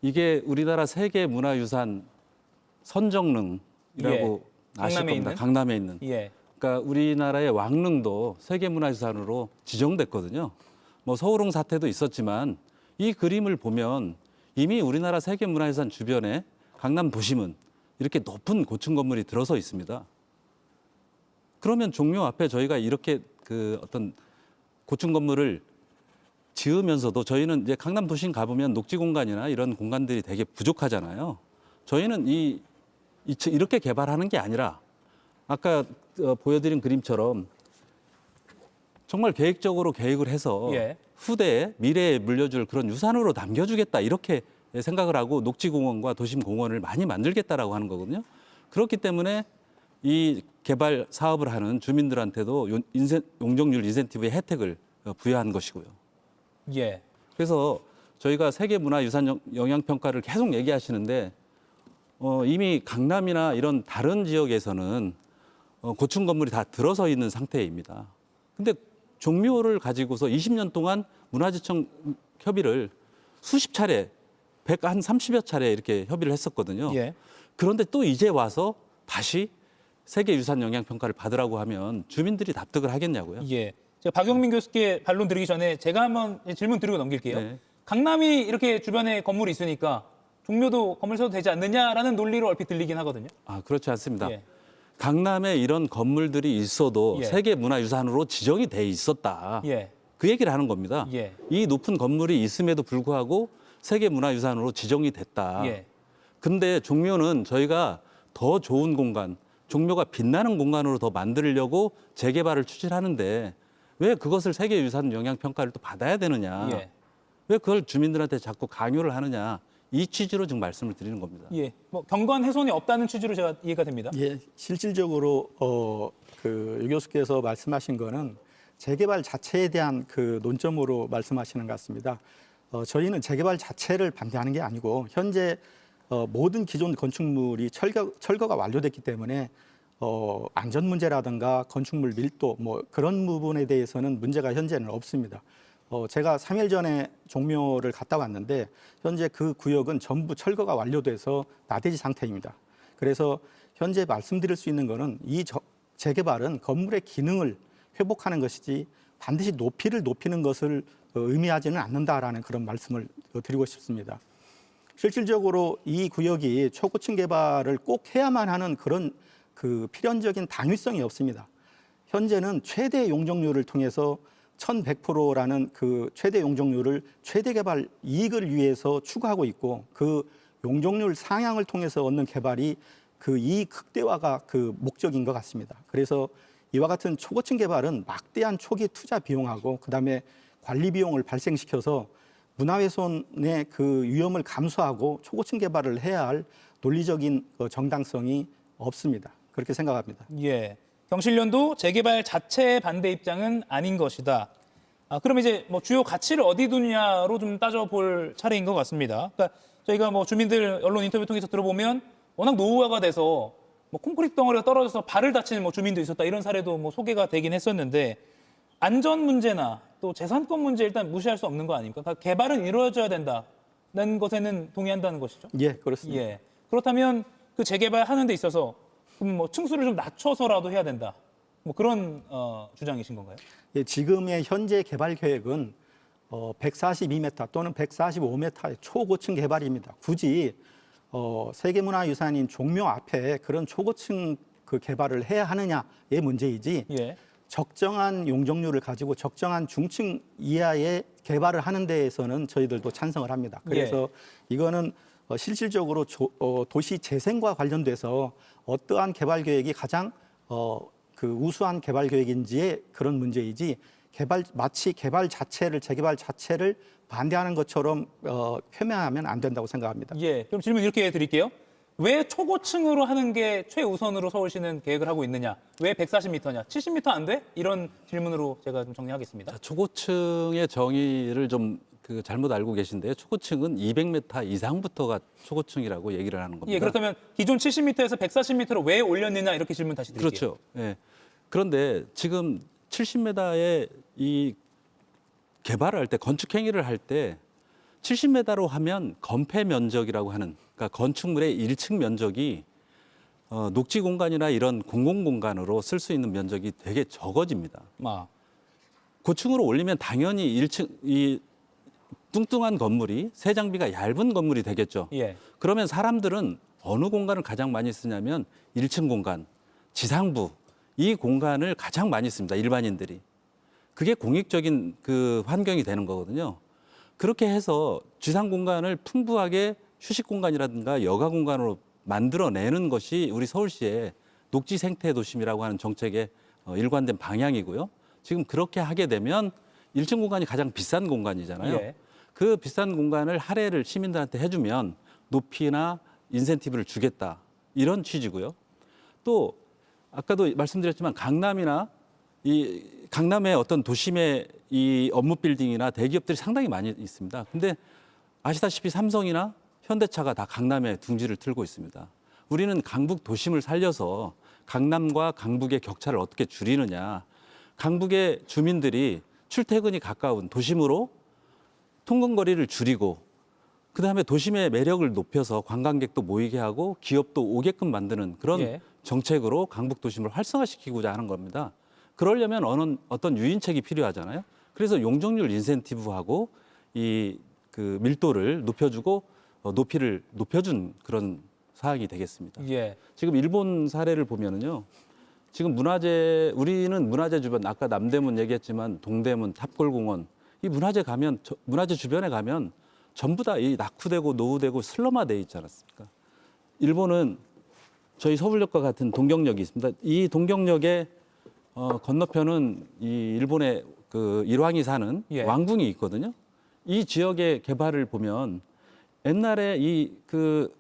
이게 우리나라 세계문화유산 선정릉이라고 아실 겁니다. 강남에 있는. 그러니까 우리나라의 왕릉도 세계문화유산으로 지정됐거든요. 서울홍 사태도 있었지만 이 그림을 보면 이미 우리나라 세계문화유산 주변에 강남 도심은 이렇게 높은 고층 건물이 들어서 있습니다. 그러면 종묘 앞에 저희가 이렇게 어떤 고층 건물을 지으면서도 저희는 이제 강남 도심 가보면 녹지 공간이나 이런 공간들이 되게 부족하잖아요. 저희는 이렇게 개발하는 게 아니라 아까 보여드린 그림처럼 정말 계획적으로 계획을 해서 후대에 미래에 물려줄 그런 유산으로 남겨주겠다 이렇게 생각을 하고 녹지공원과 도심공원을 많이 만들겠다라고 하는 거거든요. 그렇기 때문에 이 개발 사업을 하는 주민들한테도 용적률 인센티브의 혜택을 부여한 것이고요. 그래서 저희가 세계문화유산 영향평가를 계속 얘기하시는데 이미 강남이나 이런 다른 지역에서는 고층 건물이 다 들어서 있는 상태입니다. 근데 종묘를 가지고서 20년 동안 문화재청 협의를 수십 차례, 한 30여 차례 이렇게 협의를 했었거든요. 그런데 또 이제 와서 다시 세계유산 영향평가를 받으라고 하면 주민들이 납득을 하겠냐고요. 제가 박영민 교수께 반론 드리기 전에 제가 한번 질문 드리고 넘길게요. 강남이 이렇게 주변에 건물이 있으니까 종묘도 건물 써도 되지 않느냐라는 논리로 얼핏 들리긴 하거든요. 아, 그렇지 않습니다. 예. 강남에 이런 건물들이 있어도 예. 세계문화유산으로 지정이 돼 있었다. 예. 그 얘기를 하는 겁니다. 예. 이 높은 건물이 있음에도 불구하고 세계문화유산으로 지정이 됐다. 예. 근데 종묘는 저희가 더 좋은 공간, 종묘가 빛나는 공간으로 더 만들려고 재개발을 추진하는데 왜 그것을 세계유산 영향평가를 또 받아야 되느냐. 예. 왜 그걸 주민들한테 자꾸 강요를 하느냐. 이 취지로 지금 말씀을 드리는 겁니다. 예. 뭐 경관 훼손이 없다는 취지로 제가 이해가 됩니다. 예, 실질적으로 유 교수께서 말씀하신 거는 재개발 자체에 대한 그 논점으로 말씀하시는 것 같습니다. 저희는 재개발 자체를 반대하는 게 아니고 현재 모든 기존 건축물이 철거가 완료됐기 때문에 안전 문제라든가 건축물 밀도 뭐 그런 부분에 대해서는 문제가 현재는 없습니다. 제가 3일 전에 종묘를 갔다 왔는데 현재 그 구역은 전부 철거가 완료돼서 나대지 상태입니다. 그래서 현재 말씀드릴 수 있는 거는 이 재개발은 건물의 기능을 회복하는 것이지 반드시 높이를 높이는 것을 의미하지는 않는다라는 그런 말씀을 드리고 싶습니다. 실질적으로 이 구역이 초고층 개발을 꼭 해야만 하는 그런 그 필연적인 당위성이 없습니다. 현재는 최대 용적률을 통해서 1100%라는 그 최대 용적률을 최대 개발 이익을 위해서 추구하고 있고 그 용적률 상향을 통해서 얻는 개발이 그 이익 극대화가 그 목적인 것 같습니다. 그래서 이와 같은 초고층 개발은 막대한 초기 투자 비용하고 그다음에 관리 비용을 발생시켜서 문화훼손의 그 위험을 감수하고 초고층 개발을 해야 할 논리적인 정당성이 없습니다. 그렇게 생각합니다. 예. 경실련도 재개발 자체의 반대 입장은 아닌 것이다. 그럼 이제 뭐 주요 가치를 어디 두느냐로 좀 따져볼 차례인 것 같습니다. 그러니까 저희가 뭐 주민들 언론 인터뷰 통해서 들어보면 워낙 노후화가 돼서 뭐 콘크리트 덩어리가 떨어져서 발을 다치는 뭐 주민도 있었다 이런 사례도 뭐 소개가 되긴 했었는데 안전 문제나 또 재산권 문제 일단 무시할 수 없는 거 아닙니까? 그러니까 개발은 이루어져야 된다는 것에는 동의한다는 것이죠. 예, 그렇습니다. 예. 그렇다면 그 재개발하는 데 있어서 그럼 뭐 층수를 좀 낮춰서라도 해야 된다. 뭐 그런 주장이신 건가요? 예, 지금의 현재 개발 계획은 142m 또는 145m의 초고층 개발입니다. 굳이 세계문화유산인 종묘 앞에 그런 초고층 그 개발을 해야 하느냐의 문제이지 예. 적정한 용적률을 가지고 적정한 중층 이하의 개발을 하는 데에서는 저희들도 찬성을 합니다. 그래서 이거는 실질적으로 도시 재생과 관련돼서 어떠한 개발 계획이 가장 그 우수한 개발 계획인지의 그런 문제이지 마치 재개발 자체를 반대하는 것처럼 표명하면 안 된다고 생각합니다. 예. 그럼 질문 이렇게 드릴게요. 왜 초고층으로 하는 게 최우선으로 서울시는 계획을 하고 있느냐? 왜 140m냐? 70m 안 돼? 이런 질문으로 제가 좀 정리하겠습니다. 자, 초고층의 정의를 좀 잘못 알고 계신데요. 초고층은 200m 이상부터가 초고층이라고 얘기를 하는 겁니다. 예, 그렇다면 기존 70m에서 140m로 왜 올렸느냐 이렇게 질문 다시 드릴게요. 그렇죠. 예. 그런데 지금 70m의 이 개발을 할 때 건축 행위를 할 때 70m로 하면 건폐 면적이라고 하는 그러니까 건축물의 1층 면적이 녹지 공간이나 이런 공공 공간으로 쓸 수 있는 면적이 되게 적어집니다. 고층으로 올리면 당연히 1층 이 뚱뚱한 건물이 새 장비가 얇은 건물이 되겠죠. 예. 그러면 사람들은 어느 공간을 가장 많이 쓰냐면 1층 공간, 지상부 이 공간을 가장 많이 씁니다. 일반인들이. 그게 공익적인 그 환경이 되는 거거든요. 그렇게 해서 지상 공간을 풍부하게 휴식 공간이라든가 여가 공간으로 만들어내는 것이 우리 서울시의 녹지 생태 도심이라고 하는 정책의 일관된 방향이고요. 지금 그렇게 하게 되면 1층 공간이 가장 비싼 공간이잖아요. 예. 그 비싼 공간을 할애를 시민들한테 해주면 높이나 인센티브를 주겠다. 이런 취지고요. 또 아까도 말씀드렸지만 강남이나 이 강남의 어떤 도심의 이 업무 빌딩이나 대기업들이 상당히 많이 있습니다. 근데 아시다시피 삼성이나 현대차가 다 강남에 둥지를 틀고 있습니다. 우리는 강북 도심을 살려서 강남과 강북의 격차를 어떻게 줄이느냐. 강북의 주민들이 출퇴근이 가까운 도심으로 통근거리를 줄이고 그다음에 도심의 매력을 높여서 관광객도 모이게 하고 기업도 오게끔 만드는 그런 정책으로 강북 도심을 활성화시키고자 하는 겁니다. 그러려면 어떤 유인책이 필요하잖아요. 그래서 용적률 인센티브하고 이 그 밀도를 높여주고 높이를 높여준 그런 사항이 되겠습니다. 예. 지금 일본 사례를 보면은요. 지금 우리는 문화재 주변, 아까 남대문 얘기했지만 동대문, 탑골공원, 이 문화재 주변에 가면 전부 다 이 낙후되고 노후되고 슬럼화돼 있지 않았습니까? 일본은 저희 서울역과 같은 동경역이 있습니다. 이 동경역의 건너편은 이 일본의 그 일왕이 사는 예. 왕궁이 있거든요. 이 지역의 개발을 보면 옛날에 이 그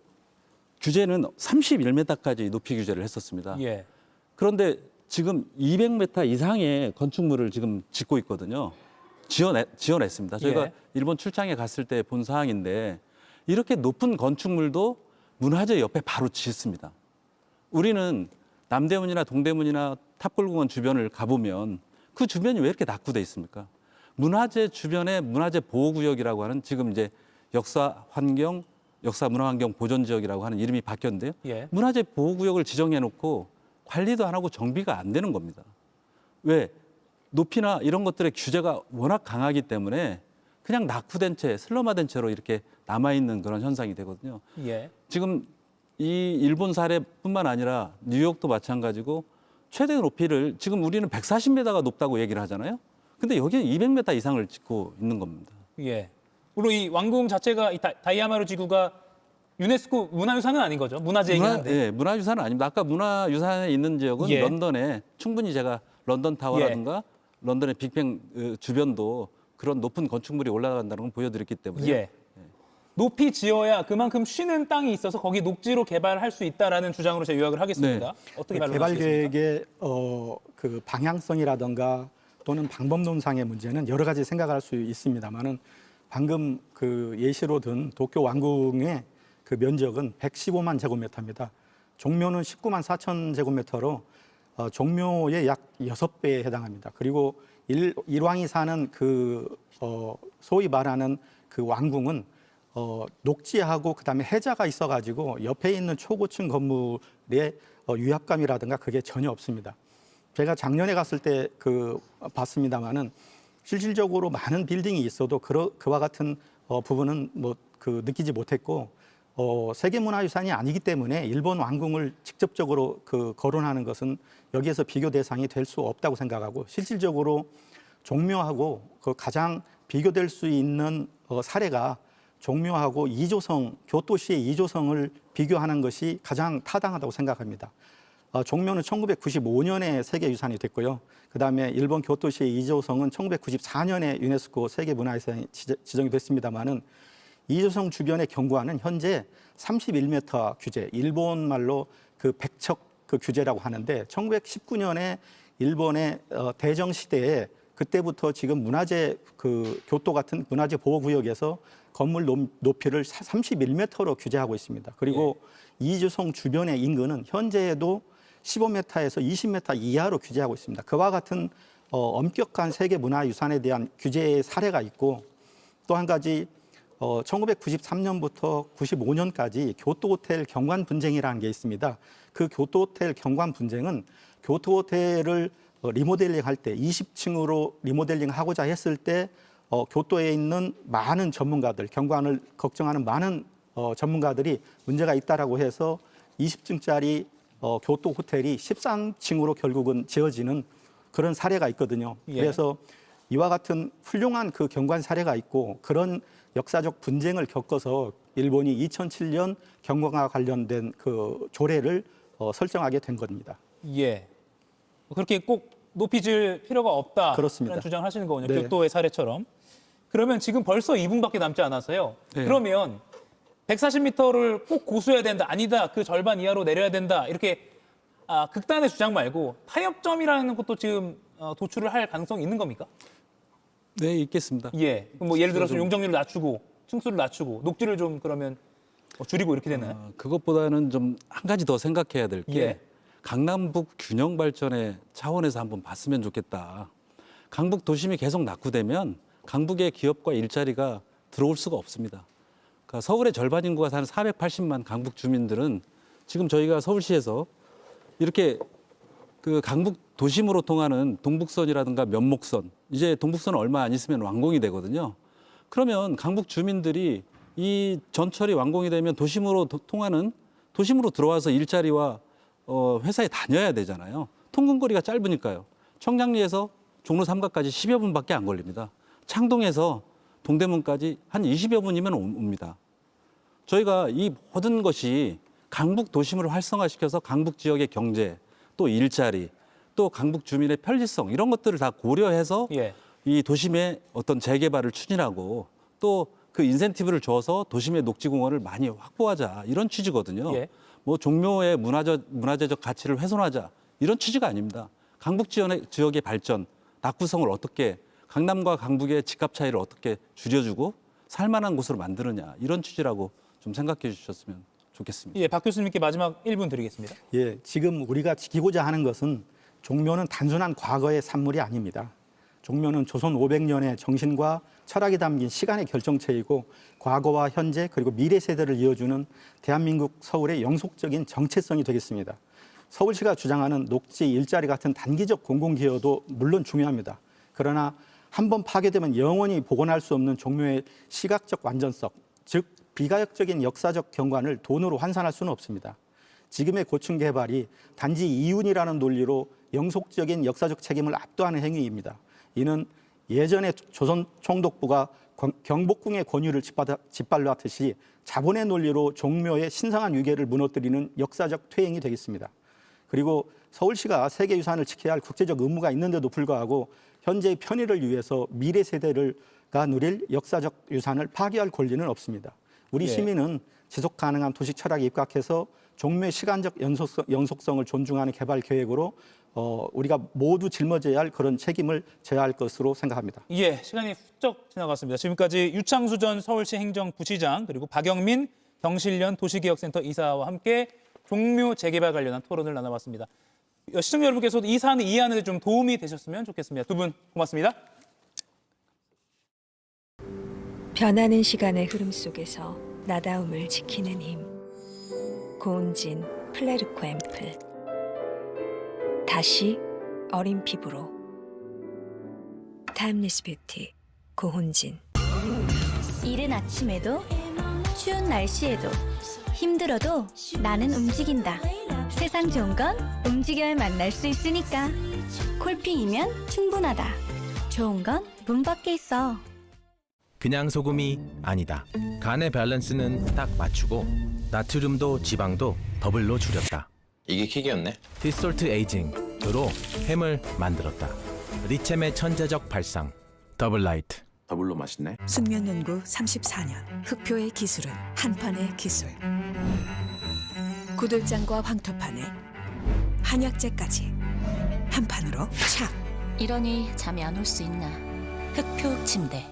규제는 31m까지 높이 규제를 했었습니다. 예. 그런데 지금 200m 이상의 건축물을 지금 짓고 있거든요. 지어냈습니다. 저희가 예. 일본 출장에 갔을 때 본 사항인데 이렇게 높은 건축물도 문화재 옆에 바로 짓습니다. 우리는 남대문이나 동대문이나 탑골공원 주변을 가보면 그 주변이 왜 이렇게 낙후돼 있습니까? 문화재 주변에 문화재 보호구역이라고 하는 지금 이제 역사 문화환경 보존지역이라고 하는 이름이 바뀌었는데요. 예. 문화재 보호구역을 지정해놓고 관리도 안 하고 정비가 안 되는 겁니다. 왜? 높이나 이런 것들의 규제가 워낙 강하기 때문에 그냥 낙후된 채, 슬럼화된 채로 이렇게 남아있는 그런 현상이 되거든요. 예. 지금 이 일본 사례뿐만 아니라 뉴욕도 마찬가지고 최대 높이를 지금 우리는 140m가 높다고 얘기를 하잖아요. 근데 여기는 200m 이상을 짓고 있는 겁니다. 예. 물론 이 왕궁 자체가 이 다이야마루 지구가 유네스코 문화유산은 아닌 거죠. 문화재이긴 한데. 예, 문화유산은 아닙니다. 아까 문화유산에 있는 지역은 예. 런던에 충분히 제가 런던 타워라든가 런던의 빅뱅 주변도 그런 높은 건축물이 올라간다는 걸 보여드렸기 때문에. 예. 높이 지어야 그만큼 쉬는 땅이 있어서 거기 녹지로 개발할 수 있다라는 주장으로 제가 요약을 하겠습니다. 어떻게 개발 반론하시겠습니까? 계획의 그 방향성이라든가 또는 방법론상의 문제는 여러 가지 생각할 수 있습니다만은 방금 그 예시로 든 도쿄 왕궁의 그 면적은 115만 제곱미터입니다. 종묘는 19만 4천 제곱미터로 종묘의 약 6배에 해당합니다. 그리고 일왕이 사는 그 소위 말하는 그 왕궁은 녹지하고 그다음에 해자가 있어가지고 옆에 있는 초고층 건물의 위압감이라든가 그게 전혀 없습니다. 제가 작년에 갔을 때 그 봤습니다만은 실질적으로 많은 빌딩이 있어도 그와 같은 부분은 뭐 그 느끼지 못했고 세계문화유산이 아니기 때문에 일본 왕궁을 직접적으로 그 거론하는 것은 여기에서 비교 대상이 될 수 없다고 생각하고 실질적으로 종묘하고 그 가장 비교될 수 있는 사례가 종묘하고 교토시의 2조성을 비교하는 것이 가장 타당하다고 생각합니다. 종묘는 1995년에 세계유산이 됐고요. 그다음에 일본 교토시의 2조성은 1994년에 유네스코 세계문화유산이 지정이 됐습니다마는 2조성 주변의 경관은 현재 31m 규제, 일본 말로 그 백척 그 규제라고 하는데 1919년에 일본의 대정 시대에 그때부터 지금 문화재 그 교토 같은 문화재 보호구역에서 건물 높이를 31m로 규제하고 있습니다. 그리고 이주성 주변의 인근은 현재에도 15m에서 20m 이하로 규제하고 있습니다. 그와 같은 엄격한 세계문화유산에 대한 규제의 사례가 있고 또 한 가지 1993년부터 95년까지 교토호텔 경관 분쟁이라는 게 있습니다. 그 교토호텔 경관 분쟁은 교토호텔을 리모델링 할 때 20층으로 리모델링 하고자 했을 때 교토에 있는 많은 전문가들, 경관을 걱정하는 많은 전문가들이 문제가 있다라고 해서 20층짜리 교토 호텔이 13층으로 결국은 지어지는 그런 사례가 있거든요. 그래서 이와 같은 훌륭한 그 경관 사례가 있고 그런 역사적 분쟁을 겪어서 일본이 2007년 경관과 관련된 그 조례를 설정하게 된 겁니다. 예. 그렇게 꼭 높이 질 필요가 없다. 그렇습니다. 라는 주장을 하시는 거군요. 네. 교토의 사례처럼. 그러면 지금 벌써 2분밖에 남지 않았어요. 네. 그러면 140m를 꼭 고수해야 된다. 아니다. 그 절반 이하로 내려야 된다. 이렇게 극단의 주장 말고 타협점이라는 것도 지금 도출을 할 가능성이 있는 겁니까? 네, 있겠습니다. 예. 그럼 뭐 예를 들어서 용적률을 낮추고 층수를 낮추고 녹지를 좀 그러면 줄이고 이렇게 되나요? 그것보다는 좀 한 가지 더 생각해야 될 게 예. 강남북 균형 발전의 차원에서 한번 봤으면 좋겠다. 강북 도심이 계속 낙후되면 강북의 기업과 일자리가 들어올 수가 없습니다. 그러니까 서울의 절반 인구가 사는 480만 강북 주민들은 지금 저희가 서울시에서 이렇게 그 강북 도심으로 통하는 동북선이라든가 면목선, 이제 동북선은 얼마 안 있으면 완공이 되거든요. 그러면 강북 주민들이 이 전철이 완공이 되면 도심으로 통하는 도심으로 들어와서 일자리와 회사에 다녀야 되잖아요. 통근거리가 짧으니까요. 청량리에서 종로 3가까지 10여 분밖에 안 걸립니다. 창동에서 동대문까지 한 20여 분이면 옵니다. 저희가 이 모든 것이 강북 도심을 활성화시켜서 강북 지역의 경제, 또 일자리, 또 강북 주민의 편리성 이런 것들을 다 고려해서 이 도심의 어떤 재개발을 추진하고 또 그 인센티브를 줘서 도심의 녹지공원을 많이 확보하자 이런 취지거든요. 뭐 종묘의 문화재적 가치를 훼손하자 이런 취지가 아닙니다. 강북 지역의 발전, 낙구성을 어떻게 강남과 강북의 집값 차이를 어떻게 줄여주고 살만한 곳으로 만드느냐 이런 취지라고 좀 생각해 주셨으면 좋겠습니다. 예, 박 교수님께 마지막 1분 드리겠습니다. 예, 지금 우리가 지키고자 하는 것은 종묘는 단순한 과거의 산물이 아닙니다. 종묘는 조선 500년의 정신과 철학이 담긴 시간의 결정체이고 과거와 현재 그리고 미래 세대를 이어주는 대한민국 서울의 영속적인 정체성이 되겠습니다. 서울시가 주장하는 녹지, 일자리 같은 단기적 공공기여도 물론 중요합니다. 그러나 한번 파괴되면 영원히 복원할 수 없는 종묘의 시각적 완전성, 즉 비가역적인 역사적 경관을 돈으로 환산할 수는 없습니다. 지금의 고층 개발이 단지 이윤이라는 논리로 영속적인 역사적 책임을 압도하는 행위입니다. 이는 예전에 조선 총독부가 경복궁의 권유를 짓밟았듯이 자본의 논리로 종묘의 신성한 위계를 무너뜨리는 역사적 퇴행이 되겠습니다. 그리고 서울시가 세계유산을 지켜야 할 국제적 의무가 있는데도 불구하고 현재의 편의를 위해서 미래 세대가 누릴 역사적 유산을 파괴할 권리는 없습니다. 우리 시민은 지속 가능한 도시 철학에 입각해서 종묘의 시간적 연속성을 존중하는 개발 계획으로 우리가 모두 짊어져야 할 그런 책임을 져야 할 것으로 생각합니다. 예, 시간이 훌쩍 지나갔습니다. 지금까지 유창수 전 서울시 행정부시장 그리고 박영민 경실련 도시개혁센터 이사와 함께 종묘 재개발 관련한 토론을 나눠봤습니다. 시청자 여러분께서도 이 사안을 이해하는 데 좀 도움이 되셨으면 좋겠습니다. 두 분 고맙습니다. 변하는 시간의 흐름 속에서 나다움을 지키는 힘. 고운진 플레르코 앰플. 다시 어린 피부로. 타임리스 뷰티 고운진. 이른 아침에도 추운 날씨에도 힘들어도 나는 움직인다. 세상 좋은 건 움직여야 만날 수 있으니까. 콜핑이면 충분하다. 좋은 건 문 밖에 있어. 그냥 소금이 아니다. 간의 밸런스는 딱 맞추고 나트륨도 지방도 더블로 줄였다. 이게 킥이었네. 디솔트 에이징으로 햄을 만들었다. 리챔의 천재적 발상 더블 라이트. 더블로 맛있네. 숙면 연구 34년. 흑표의 기술은 한판의 기술. 구들장과 황토판에 한약재까지 한판으로 착. 이러니 잠이 안 올 수 있나. 흑표 침대.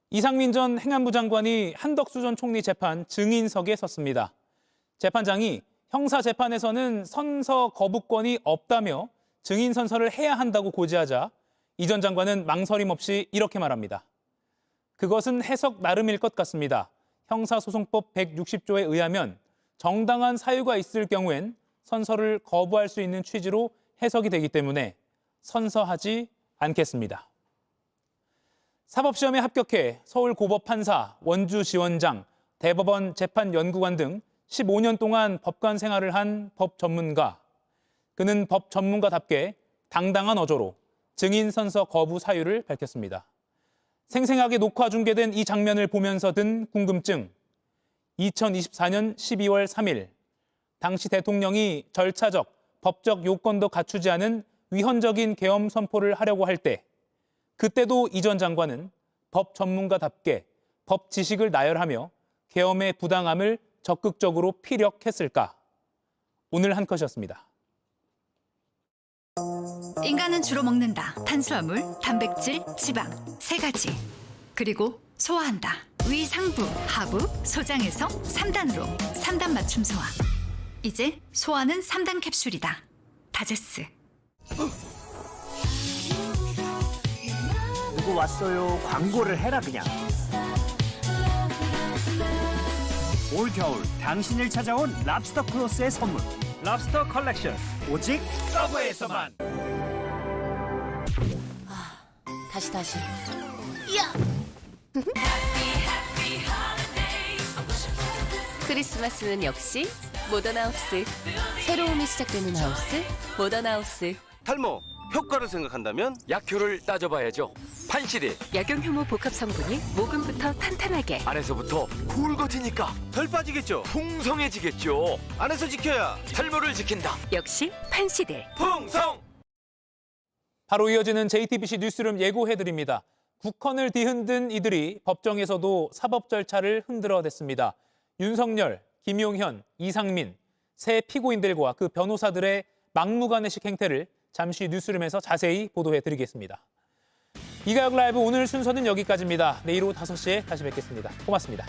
이상민 전 행안부 장관이 한덕수 전 총리 재판 증인석에 섰습니다. 재판장이 형사재판에서는 선서 거부권이 없다며 증인 선서를 해야 한다고 고지하자 이 전 장관은 망설임 없이 이렇게 말합니다. 그것은 해석 나름일 것 같습니다. 형사소송법 160조에 의하면 정당한 사유가 있을 경우엔 선서를 거부할 수 있는 취지로 해석이 되기 때문에 선서하지 않겠습니다. 사법시험에 합격해 서울고법 판사, 원주지원장, 대법원 재판연구관 등 15년 동안 법관 생활을 한 법 전문가. 그는 법 전문가답게 당당한 어조로 증인 선서 거부 사유를 밝혔습니다. 생생하게 녹화 중계된 이 장면을 보면서 든 궁금증. 2024년 12월 3일 당시 대통령이 절차적, 법적 요건도 갖추지 않은 위헌적인 계엄 선포를 하려고 할 때 그때도 이 전 장관은 법 전문가답게 법 지식을 나열하며 계엄의 부당함을 적극적으로 피력했을까? 오늘 한 컷이었습니다. 인간은 주로 먹는다. 탄수화물, 단백질, 지방 3가지. 그리고 소화한다. 위, 상부, 하부, 소장에서 3단으로 3단 맞춤 소화. 이제 소화는 3단 캡슐이다. 다제스. 누구 왔어요? 광고를 해라 그냥. 올 겨울 당신을 찾아온 랍스터 크로스의 선물. 랍스터 컬렉션. 오직 서브웨이에서만. 다시. 야! 크리스마스는 역시 모던하우스. 새로움이 시작되는 하우스, 모던하우스. 탈모, 효과를 생각한다면 약효를 따져봐야죠. 판시딜. 약용효모 복합 성분이 모근부터 탄탄하게. 안에서부터 굵어지니까 덜 빠지겠죠. 풍성해지겠죠. 안에서 지켜야 탈모를 지킨다. 역시 판시딜. 풍성. 바로 이어지는 JTBC 뉴스룸 예고해드립니다. 국헌을 뒤흔든 이들이 법정에서도 사법 절차를 흔들어댔습니다. 윤석열, 김용현, 이상민, 세 피고인들과 그 변호사들의 막무가내식 행태를 잠시 뉴스룸에서 자세히 보도해드리겠습니다. 이가역 라이브 오늘 순서는 여기까지입니다. 내일 오후 5시에 다시 뵙겠습니다. 고맙습니다.